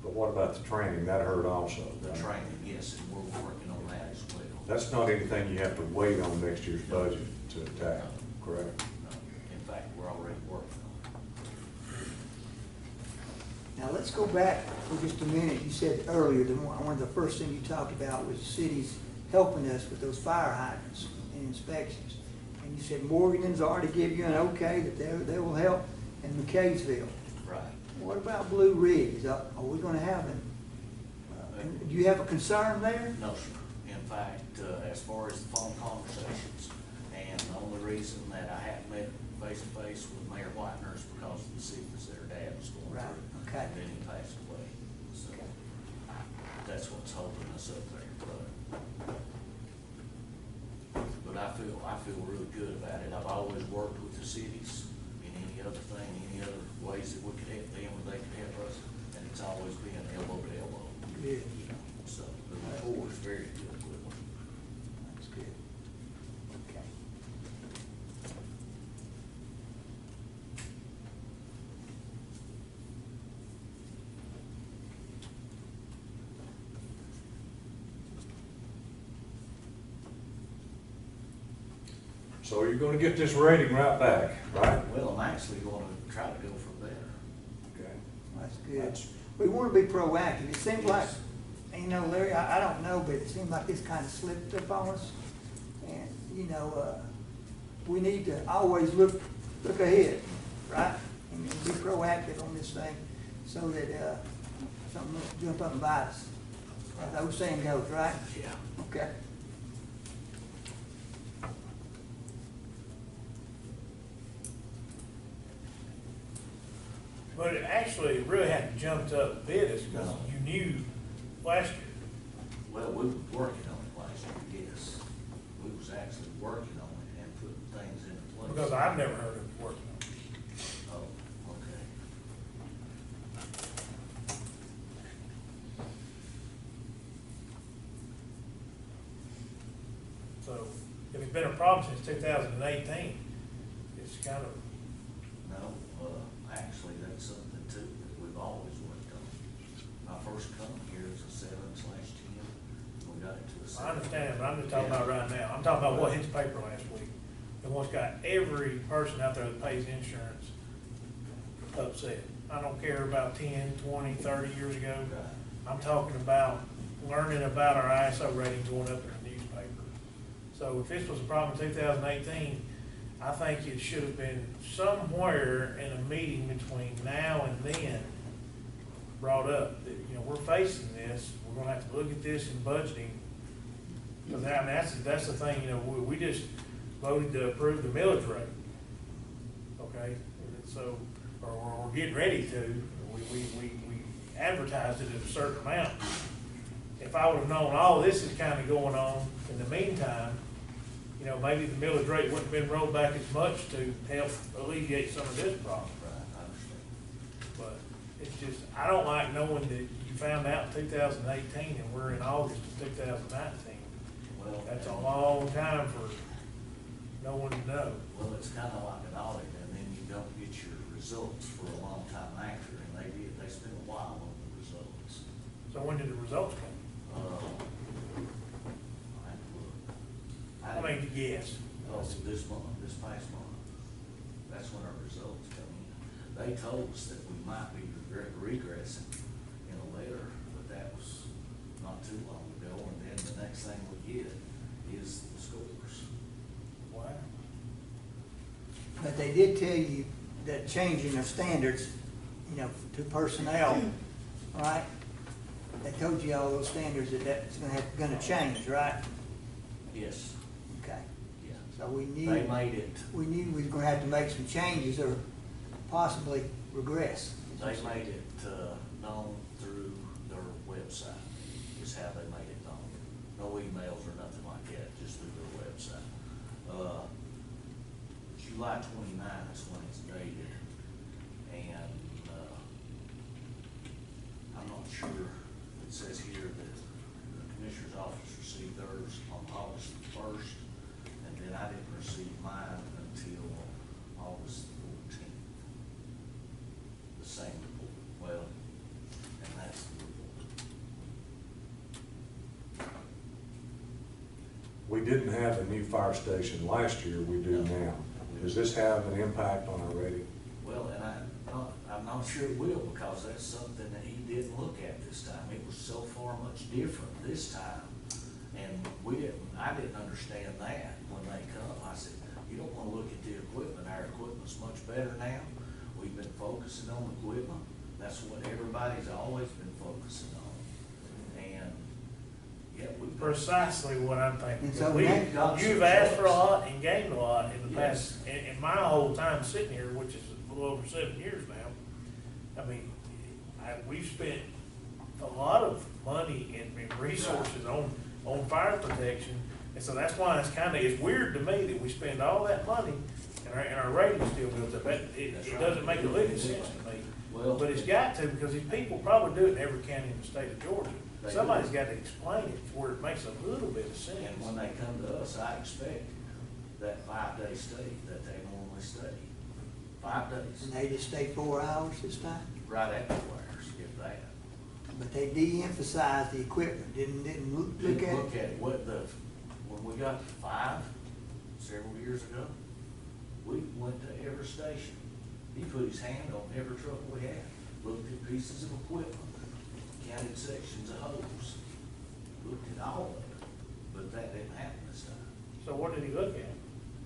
But what about the training? That hurt also. The training, yes, and we're working on that as well. That's not anything you have to wait on next year's budget to attack, correct? No, in fact, we're already working on it. Now, let's go back for just a minute. You said earlier, one of the first things you talked about was the cities helping us with those fire hydrants and inspections. And you said Morgan's already give you an okay that they will help in McKaysville. Right. What about Blue Ridge? Are we gonna have do you have a concern there? No, sir. In fact, as far as the phone conversations, and the only reason that I haven't met face to face with Mayor Whitener is because of the sickness that her dad was going Right, through. okay. And then he passed away. So Okay. that's what's holding us up there. But I feel really good about it. I've always worked with the cities in any other thing, any other ways that we could help them or they could help us, and it's always been elbow to elbow. Good. So the rapport is very good with them. That's good. Okay. So you're gonna get this rating right back, right? Well, I'm actually gonna try to go for better. Okay. That's good. We want to be proactive. It seems like, Larry, I don't know, but it seems like this kind of slipped up on us. And, we need to always look ahead, right? And be proactive on this thing so that, something don't jump up and bite us. As the old saying goes, right? Yeah. Okay. But it actually really hadn't jumped up a bit, is because No. you knew last year. Well, we was working on it last year, yes. We was actually working on it and putting things into place. Because I've never heard of it working on it. Oh, okay. So if it's been a problem since 2018, it's kind of, No, actually, that's something too that we've always worked on. My first come here is a 7/10, and we got it to a 7. I understand, but I'm just talking about right now. I'm talking about what hit the paper last week. And what's got every person out there that pays insurance upset. I don't care about 10, 20, 30 years ago. Right. I'm talking about learning about our ISO rating going up in the newspaper. So if this was a problem in 2018, I think it should have been somewhere in a meeting between now and then brought up that, you know, we're facing this, we're gonna have to look at this in budgeting. Because I mean, that's the thing, you know, we just voted to approve the millage rate. Okay, so, or we're getting ready to, we advertised it at a certain amount. If I would have known all this is kind of going on in the meantime, you know, maybe the millage rate wouldn't have been rolled back as much to help alleviate some of this problem. Right, I understand. But it's just, I don't like knowing that you found out in 2018 and we're in August of 2019. Well, That's a long time for no one to know. well, it's kind of like an audit, and then you don't get your results for a long time after, and they spend a while on the results. So when did the results come? I have to look. I mean, yes. Oh, this month, this past month. That's when our results come in. They told us that we might be regressing in a letter, but that was not too long ago, and then the next thing we get is the scores. Wow. But they did tell you that changing of standards, you know, to personnel, right? They told you all those standards that's gonna change, right? Yes, Okay. yeah. So we They knew, made it, we was gonna have to make some changes or possibly regress. they made it, known through their website, is how they made it known. No emails or nothing like that, just through their website. July 29th is when it's dated, and, I'm not sure, it says here that the commissioner's office received theirs on August 1st, and then I didn't receive mine until August 14th. The same report, well, and that's the report. We didn't have a new fire station last year, we do now. Does this have an impact on our rating? Well, and I'm not sure it will, because that's something that he didn't look at this time. It was so far much different this time. And I didn't understand that when they come. I said, you don't wanna look at the equipment. Our equipment's much better now. We've been focusing on equipment. That's what everybody's always been focusing on. And, yeah, we've. Precisely what I'm thinking. And so We- that got You've some asked for a results. lot and gained a lot in the Yes. past, in my whole time sitting here, which is a little over 7 years now. I mean, we've spent a lot of money and resources on fire protection. And so that's why it's weird to me that we spend all that money and our rating still goes up. It doesn't make a living sense to me. Well, But it's got to, because these people probably do it in every county in the state of Georgia. They do. Somebody's got to explain it where it makes a little bit of sense. And when they come to us, I expect that 5-day stay that they normally stay. 5 days, And they just stayed 4 hours this time? right after fires, if that. But they de-emphasized the equipment, didn't look Didn't at look it. at when we got to 5 several years ago, we went to every station. He put his hand on every truck we had, looked at pieces of equipment, counted sections of hose, looked at all of it, but that didn't happen this time, So what did he look at?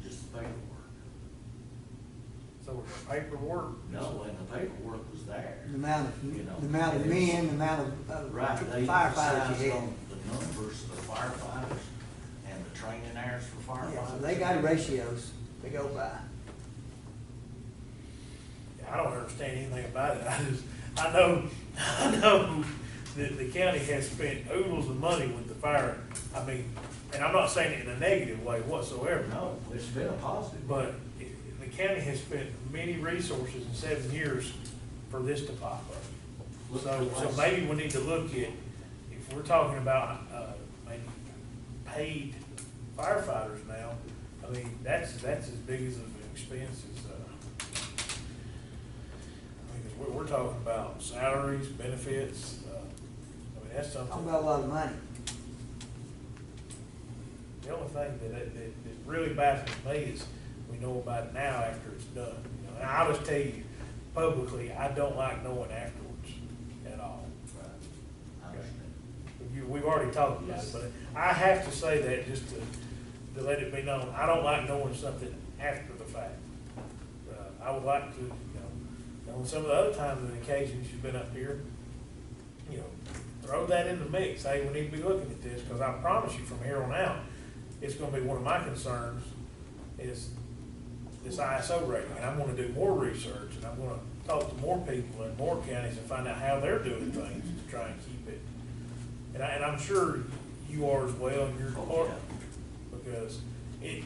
just the paperwork. So was the paperwork? No, and the paperwork was there. The amount You know, of, the amount of and it's- men, the amount of Right, they firefighters emphasized you had. on the numbers of firefighters and the training hours for firefighters. Yeah, so they got ratios to go by. I don't understand anything about it. I know the county has spent oodles of money with the fire. I mean, and I'm not saying it in a negative way whatsoever. No, it's been a positive. But the county has spent many resources in 7 years for this to pop up. So maybe we need to look at, if we're talking about, maybe paid firefighters now, I mean, that's as big as an expense as, I mean, 'cause we're talking about salaries, benefits, I mean, that's something. Talking about a lot of money. The only thing that really baffles me is we know about it now after it's done. You know, and I'll just tell you publicly, I don't like knowing afterwards at all. Right. I understand. We've already talked about it, but I have to say that just to let it be known, I don't like knowing something after the fact. I would like to, on some of the other times and occasions you've been up here, throw that in the mix. Hey, we need to be looking at this, because I promise you from here on out, it's gonna be one of my concerns is this ISO rating. And I'm gonna do more research, and I'm gonna talk to more people in more counties and find out how they're doing things to try and keep it. And I'm sure you are as well in your department, because it's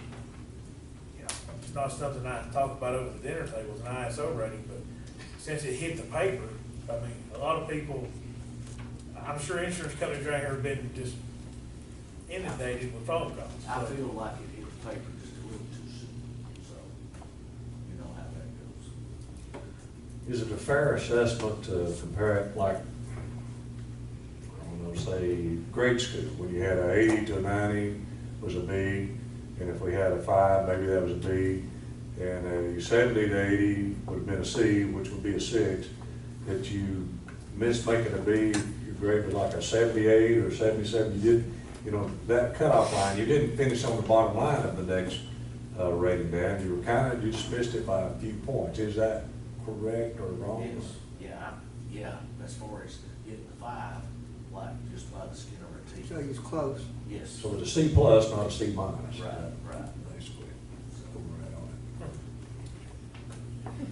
not something I talk about over the dinner table, it's an ISO rating, but since it hit the paper, I mean, a lot of people, I'm sure insurance companies around here have been just inundated with phone calls. I feel like it hit the paper just a little too soon, so you know how that goes. Is it a fair assessment to compare it like, I don't know, say grade school, when you had a 80 to a 90 was a B, and if we had a 5, maybe that was a B, and a 70 to 80 would have been a C, which would be a 6, that you missed making a B, your grade was like a 78 or 77, you did, that cutoff line, you didn't finish on the bottom line of the next rating band, you were you just missed it by a few points. Is that correct or wrong? Yes, yeah, as far as getting the 5, like just by the skin of our teeth. So he's close. Yes. So it's a C plus, not a C minus. Right. Basically. So we're right on it.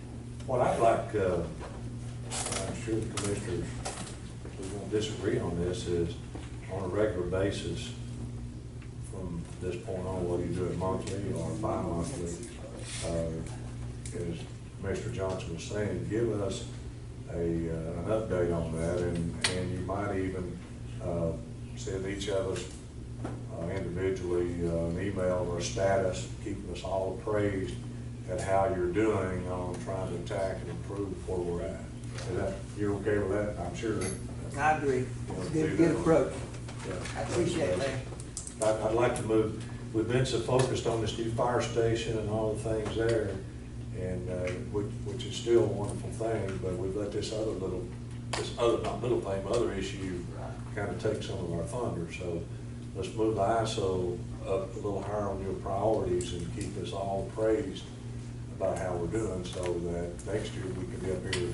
What I'd like, I'm sure the commissioners won't disagree on this, is on a regular basis, from this point on, whether you do it monthly or bi-monthly, as Mr. Johnson was saying, give us an update on that, and you might even send each of us individually an email or a status, keeping us all appraised at how you're doing on trying to attack and improve where we're at. Is that, you're okay with that? I'm sure. I agree. It's a good approach. Yeah. I appreciate that. I'd like to move, we've been so focused on this new fire station and all the things there, and which is still a wonderful thing, but we've let this other, not little thing, but other issue kind of take some of our thunder. So let's move the ISO up a little higher on your priorities and keep us all praised about how we're doing, so that next year we can be up here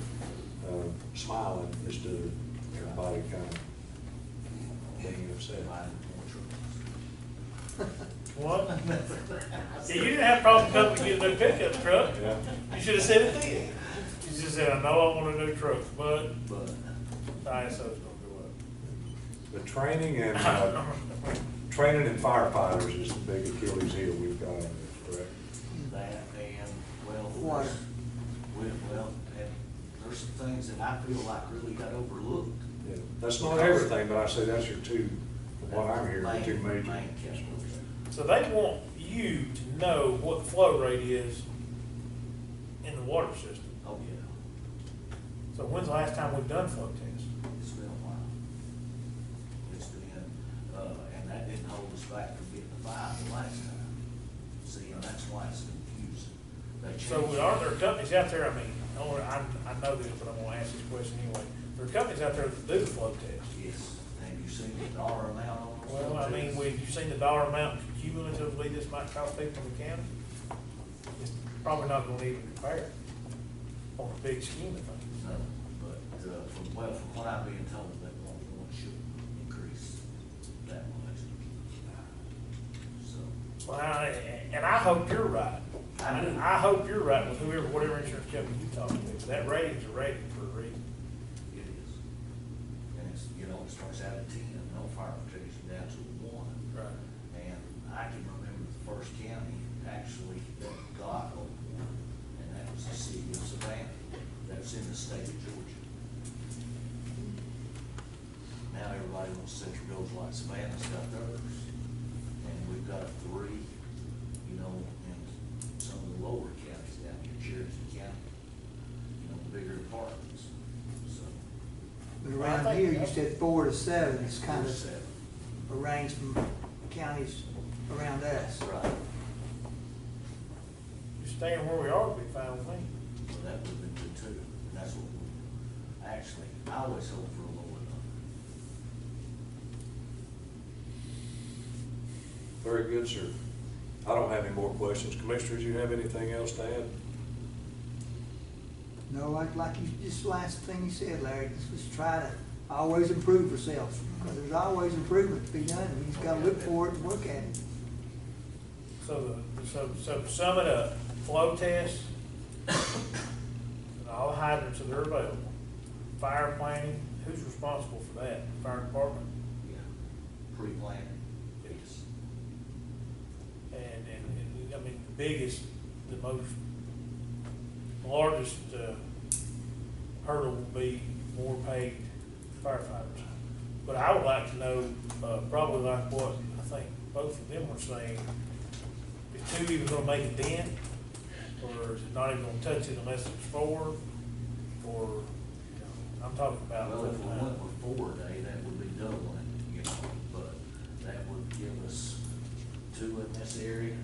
smiling instead of everybody kind of being upset. What? Yeah, you didn't have a problem coming to get a new pickup truck. Yeah. You should have said it then. You just said, I know I want a new truck, but the ISO's gonna go up. The training and firefighters is the big Achilles heel we've got on this, correct? That and, well, Water. Well, and there's some things that I feel like really got overlooked. Yeah. That's not everything, but I say that's your two, from what I'm hearing, your two major. Main categories. So they want you to know what the flow rate is in the water system. Oh, yeah, So when's the last time we've done flow tests? it's been a while. It's been, and that didn't hold us back from getting the 5 the last time. See, and that's why it's confusing. They So changed are there companies out there, I mean, I know this, but I'm gonna ask this question anyway. There are companies out there that do the flow test. Yes, have you seen the dollar amount on those? Well, I mean, have you seen the dollar amount cumulatively this might cost people in the county? It's probably not gonna even compare on the big scheme of things. No, but, from what I'm being told, that one should increase that much. So, Well, and I hope you're right. I do. I hope you're right with whatever insurance company you talk to. That rating's a rating for a reason. it is. And it's, everybody wants Central goes like Savannah's got theirs. And we've got 3, you know, in some of the lower counties down here, Cherokee County, you know, bigger departments, so. But around here, you said 4 to 7, it's kind of 7. arranged from counties around us. Right, Just staying where we are would be fine with me. so that would have been good too, and that's what we, actually, I always hope for a lower number. Very good, sir. I don't have any more questions. Commissioners, you have anything else to add? No, like you, just last thing you said, Larry, just try to always improve ourselves, because there's always improvement to be done, and we just gotta look for it and work at it. So to sum it up, flow tests, and all the hydrants that are available. Fire planning, who's responsible for that? Fire department? Yeah, pre-planning, yes. And I mean, the biggest, the largest hurdle will be more paid firefighters. But I would like to know, probably like what I think both of them were saying, is 2 even gonna make a dent? Or is it not even gonna touch it unless it's 4? Or, you know, I'm talking about. Well, if we went with 4 a day, that would be doubling, you know, but that would give us 2 in this area,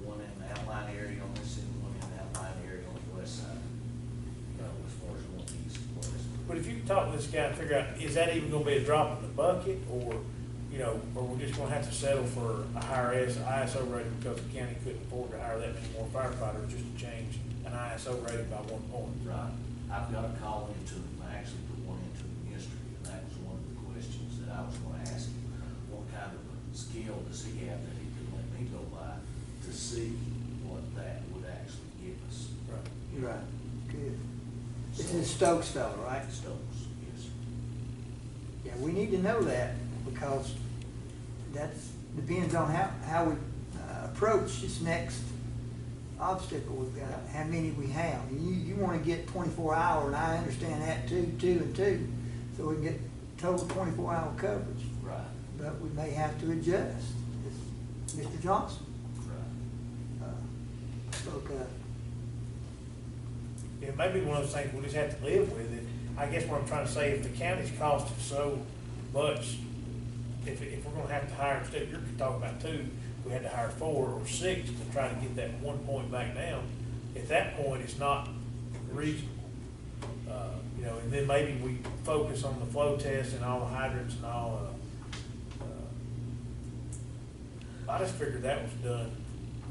1 in the outline area on this end, 1 in the outline area on the west side. You know, as far as northeast and west. But if you can talk to this guy and figure out, is that even gonna be a drop in the bucket, or, you know, or we're just gonna have to settle for a higher ISO rating because the county couldn't afford to hire that many more firefighters just to change an ISO rating by 1 point? Right. I've got a call into him, I actually put one into him yesterday, and that was one of the questions that I was gonna ask him. What kind of skill does he have that he could let me go by to see what that would actually give us? Right. You're right, good. This is Stokes fellow, right? Stokes, yes. Yeah, we need to know that, because that's, depends on how we approach this next obstacle we've got, how many we have. You wanna get 24-hour, and I understand that too, 2 and 2, so we can get total 24-hour coverage. Right, But we may have to adjust, as Mr. Johnson right. spoke of. It may be one of those things we'll just have to live with it. I guess what I'm trying to say, if the county's cost is so much, if we're gonna have to hire, instead, you're talking about 2, we had to hire 4 or 6 to try to get that 1 point back down. At that point, it's not reasonable. You know, and then maybe we focus on the flow test and all the hydrants and all, I just figured that was done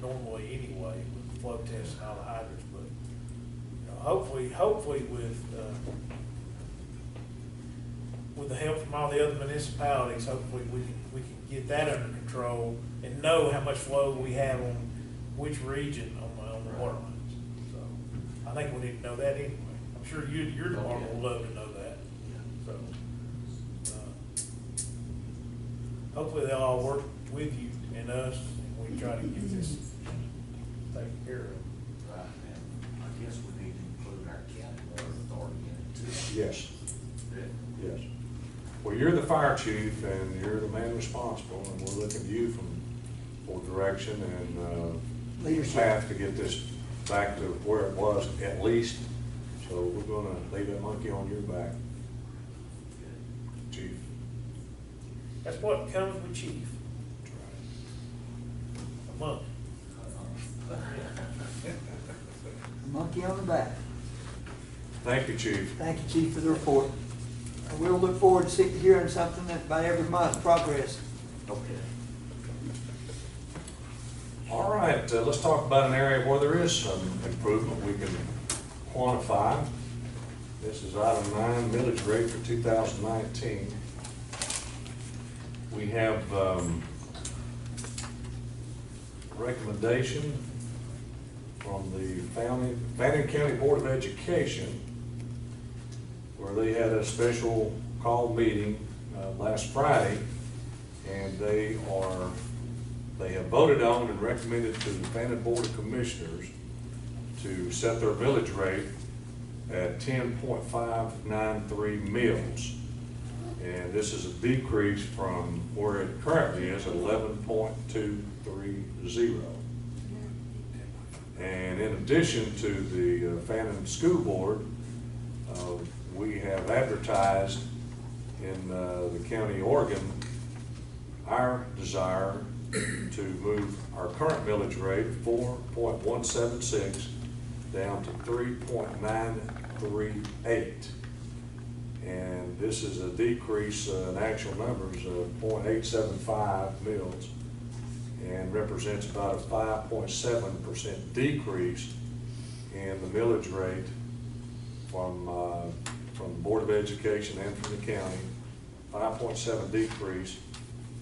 normally anyway, with the flow test and all the hydrants, but, you know, hopefully with the help from all the other municipalities, hopefully we can get that under control and know how much flow we have on which region on the water lines. So, I think we need to know that anyway. I'm sure your department will love to know that. So, hopefully they'll all work with you and us, and we try to get this taken care of. Right, and I guess we need to include our county water authority in it too. Yes, Yeah. yes. Well, you're the fire chief, and you're the man responsible, and we're looking to you for direction and Leadership. path to get this back to where it was at least. So we're gonna leave that monkey on your back, chief. That's what comes with chief. A month. Monkey on the back. Thank you, chief. Thank you, Chief, for the report. And we'll look forward to hearing something about every month progress. Okay. All right, let's talk about an area where there is some improvement we can quantify. This is item 9, millage rate for 2019. We have recommendation from the Fannin County Board of Education, where they had a special call meeting last Friday, and they have voted on and recommended to the Fannin Board of Commissioners to set their millage rate at 10.593 mills. And this is a decrease from where it currently is at 11.230. And in addition to the Fannin School Board, we have advertised in the county of Oregon our desire to move our current millage rate of 4.176 down to 3.938. And this is a decrease in actual numbers of 0.875 mils and represents about a 5.7% decrease in the millage rate from the Board of Education and from the county. 5.7 decrease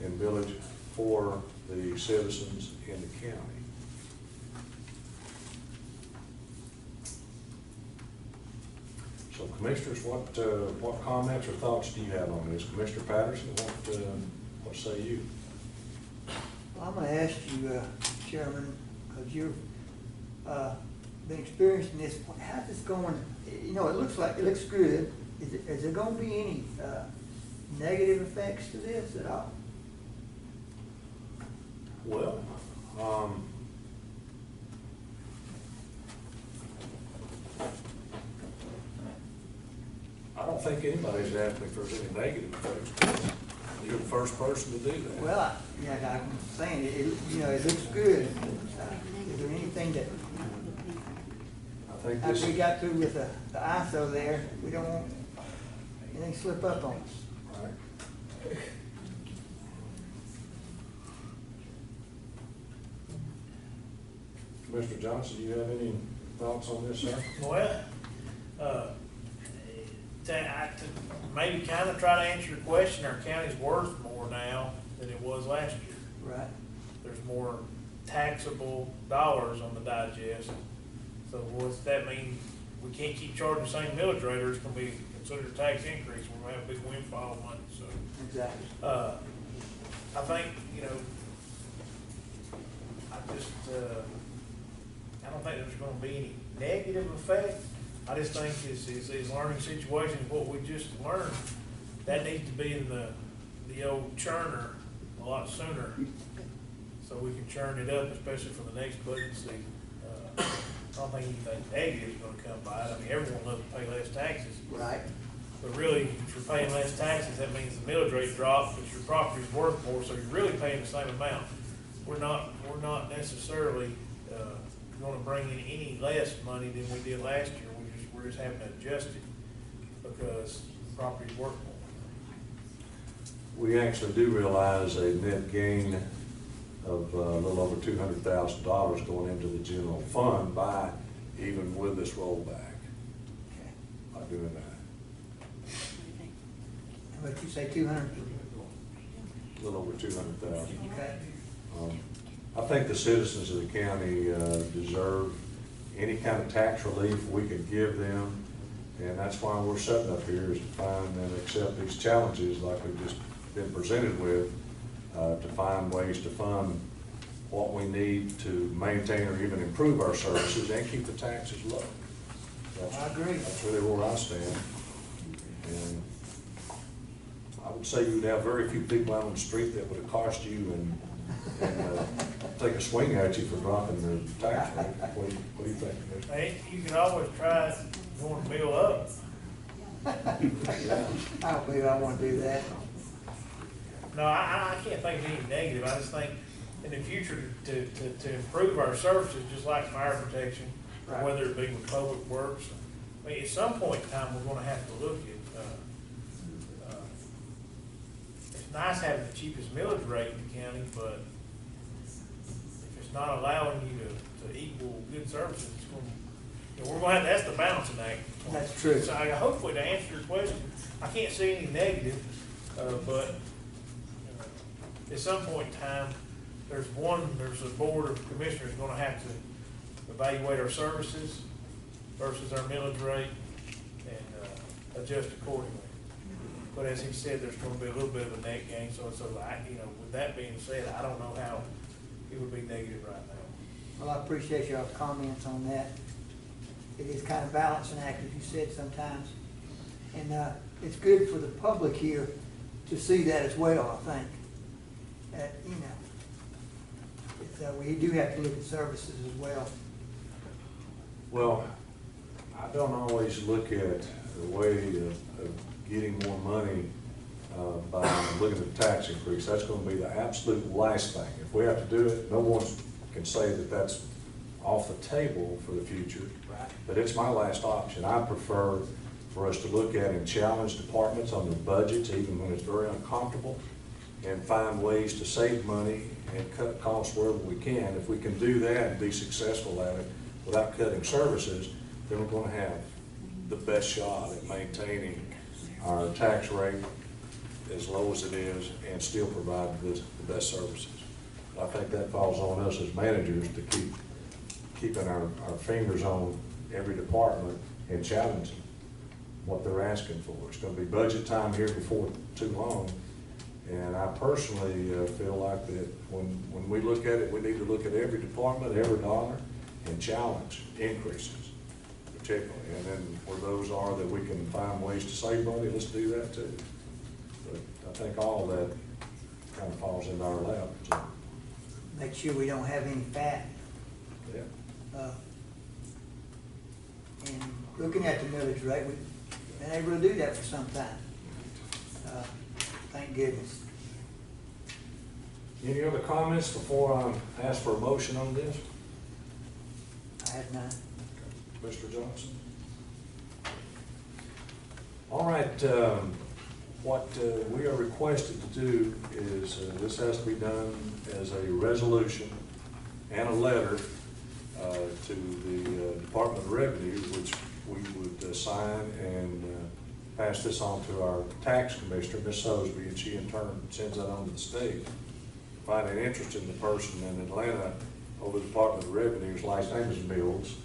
in millage for the citizens in the county. So commissioners, what comments or thoughts do you have on this? Commissioner Patterson, what say you? Well, I'm gonna ask you, Chairman, because you've been experiencing this, how's this going? You know, it looks good. Is there gonna be any negative effects to this at all? Well, I don't think anybody's asked me if there's any negative effects. You're the first person to do that. Well, I'm saying, it looks good. Is there anything that, I think after this, we got through with the ISO there, we don't want anything slip up on us? right. Mr. Johnson, do you have any thoughts on this, sir? Well, to maybe kind of try to answer your question, our county's worth more now than it was last year. Right. There's more taxable dollars on the digest. So what's that mean? We can't keep charging the same millage rate, or it's gonna be considered a tax increase. We're gonna have a big windfall of money, so. Exactly. I think, I don't think there's gonna be any negative effect. I just think these learning situations, what we just learned, that needs to be in the old churner a lot sooner, so we can churn it up, especially for the next budget season. I don't think anything negative is gonna come by it. I mean, everyone loves to pay less taxes. Right. But really, if you're paying less taxes, that means the millage rate drops, but your property's worth more, so you're really paying the same amount. We're not necessarily, gonna bring in any less money than we did last year. We're just having to adjust it because the property's worth more. We actually do realize a net gain of a little over $200,000 going into the general fund by, even with this rollback, Okay. by doing that. But you say 200? A little over 200,000. Okay. I think the citizens of the county deserve any kind of tax relief we can give them, and that's why we're sitting up here, is to find and accept these challenges like we've just been presented with, to find ways to fund what we need to maintain or even improve our services and keep the taxes low. I agree. That's really where I stand. And I would say you would have very few people out on the street that would accost you and take a swing at you for dropping the tax rate. What do you think, Commissioner? Hey, you can always try going to bill up. I don't believe I want to do that. No, I can't think of any negative. I just think in the future to improve our services, just like fire protection, Right. whether it be with public works. I mean, at some point in time, we're gonna have to look at, it's nice having the cheapest millage rate in the county, but if it's not allowing you to equal good services, it's gonna, we're gonna have, that's the balancing act. That's true. So hopefully to answer your question, I can't see any negative, but at some point in time, there's a board of commissioners gonna have to evaluate our services versus our millage rate and adjust accordingly. But as he said, there's gonna be a little bit of a net gain, so with that being said, I don't know how it would be negative right now. Well, I appreciate your comments on that. It is kind of balancing act, as you said sometimes. And it's good for the public here to see that as well, I think. You know, we do have to look at services as well. Well, I don't always look at the way of getting more money by looking at the tax increase. That's gonna be the absolute last thing. If we have to do it, no one can say that that's off the table for the future. Right. But it's my last option. I prefer for us to look at and challenge departments on their budgets, even when it's very uncomfortable, and find ways to save money and cut costs wherever we can. If we can do that and be successful at it without cutting services, then we're gonna have the best shot at maintaining our tax rate as low as it is and still provide the best services. I think that falls on us as managers to keeping our fingers on every department and challenging what they're asking for. It's gonna be budget time here before too long. And I personally feel like that when we look at it, we need to look at every department, every dollar, and challenge increases, particularly. And then where those are that we can find ways to save money, let's do that too. But I think all of that kind of falls into our lap. So, Make sure we don't have any fat. yeah. And looking at the millage rate, we've been able to do that for some time. Thank goodness. Any other comments before I ask for a motion on this? I have none. Mr. Johnson? All right, what we are requested to do is, this has to be done as a resolution and a letter to the Department of Revenue, which we would sign and pass this on to our tax commissioner, Ms. Sosby, and she in turn sends that on to the state. Finding interest in the person in Atlanta over the Department of Revenue, his last name is Mills,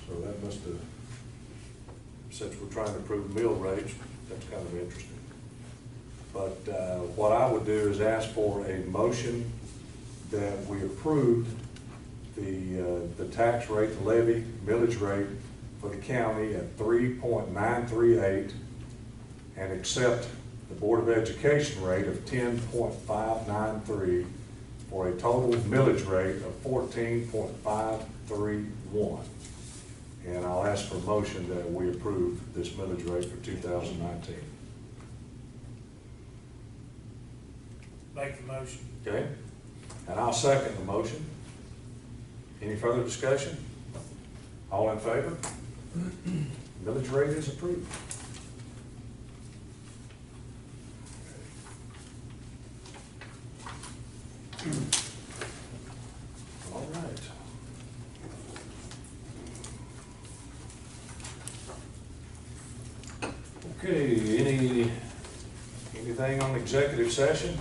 so that must have, since we're trying to approve mill rates, that's kind of interesting. But what I would do is ask for a motion that we approve the tax rate, the levy, millage rate for the county at 3.938 and accept the Board of Education rate of 10.593 for a total millage rate of 14.531. And I'll ask for a motion that we approve this millage rate for 2019. Make the motion. Okay? And I'll second the motion. Any further discussion? All in favor? Millage rate is approved. All right. Okay, anything on executive session?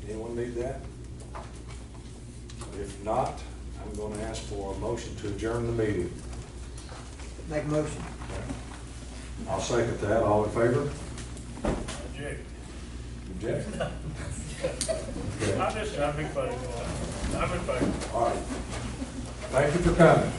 Anyone need that? If not, I'm going to ask for a motion to adjourn the meeting. Make a motion. I'll second that. All in favor? Object. Object? Okay. I'm in favor. I'm in favor. All right. Thank you for coming.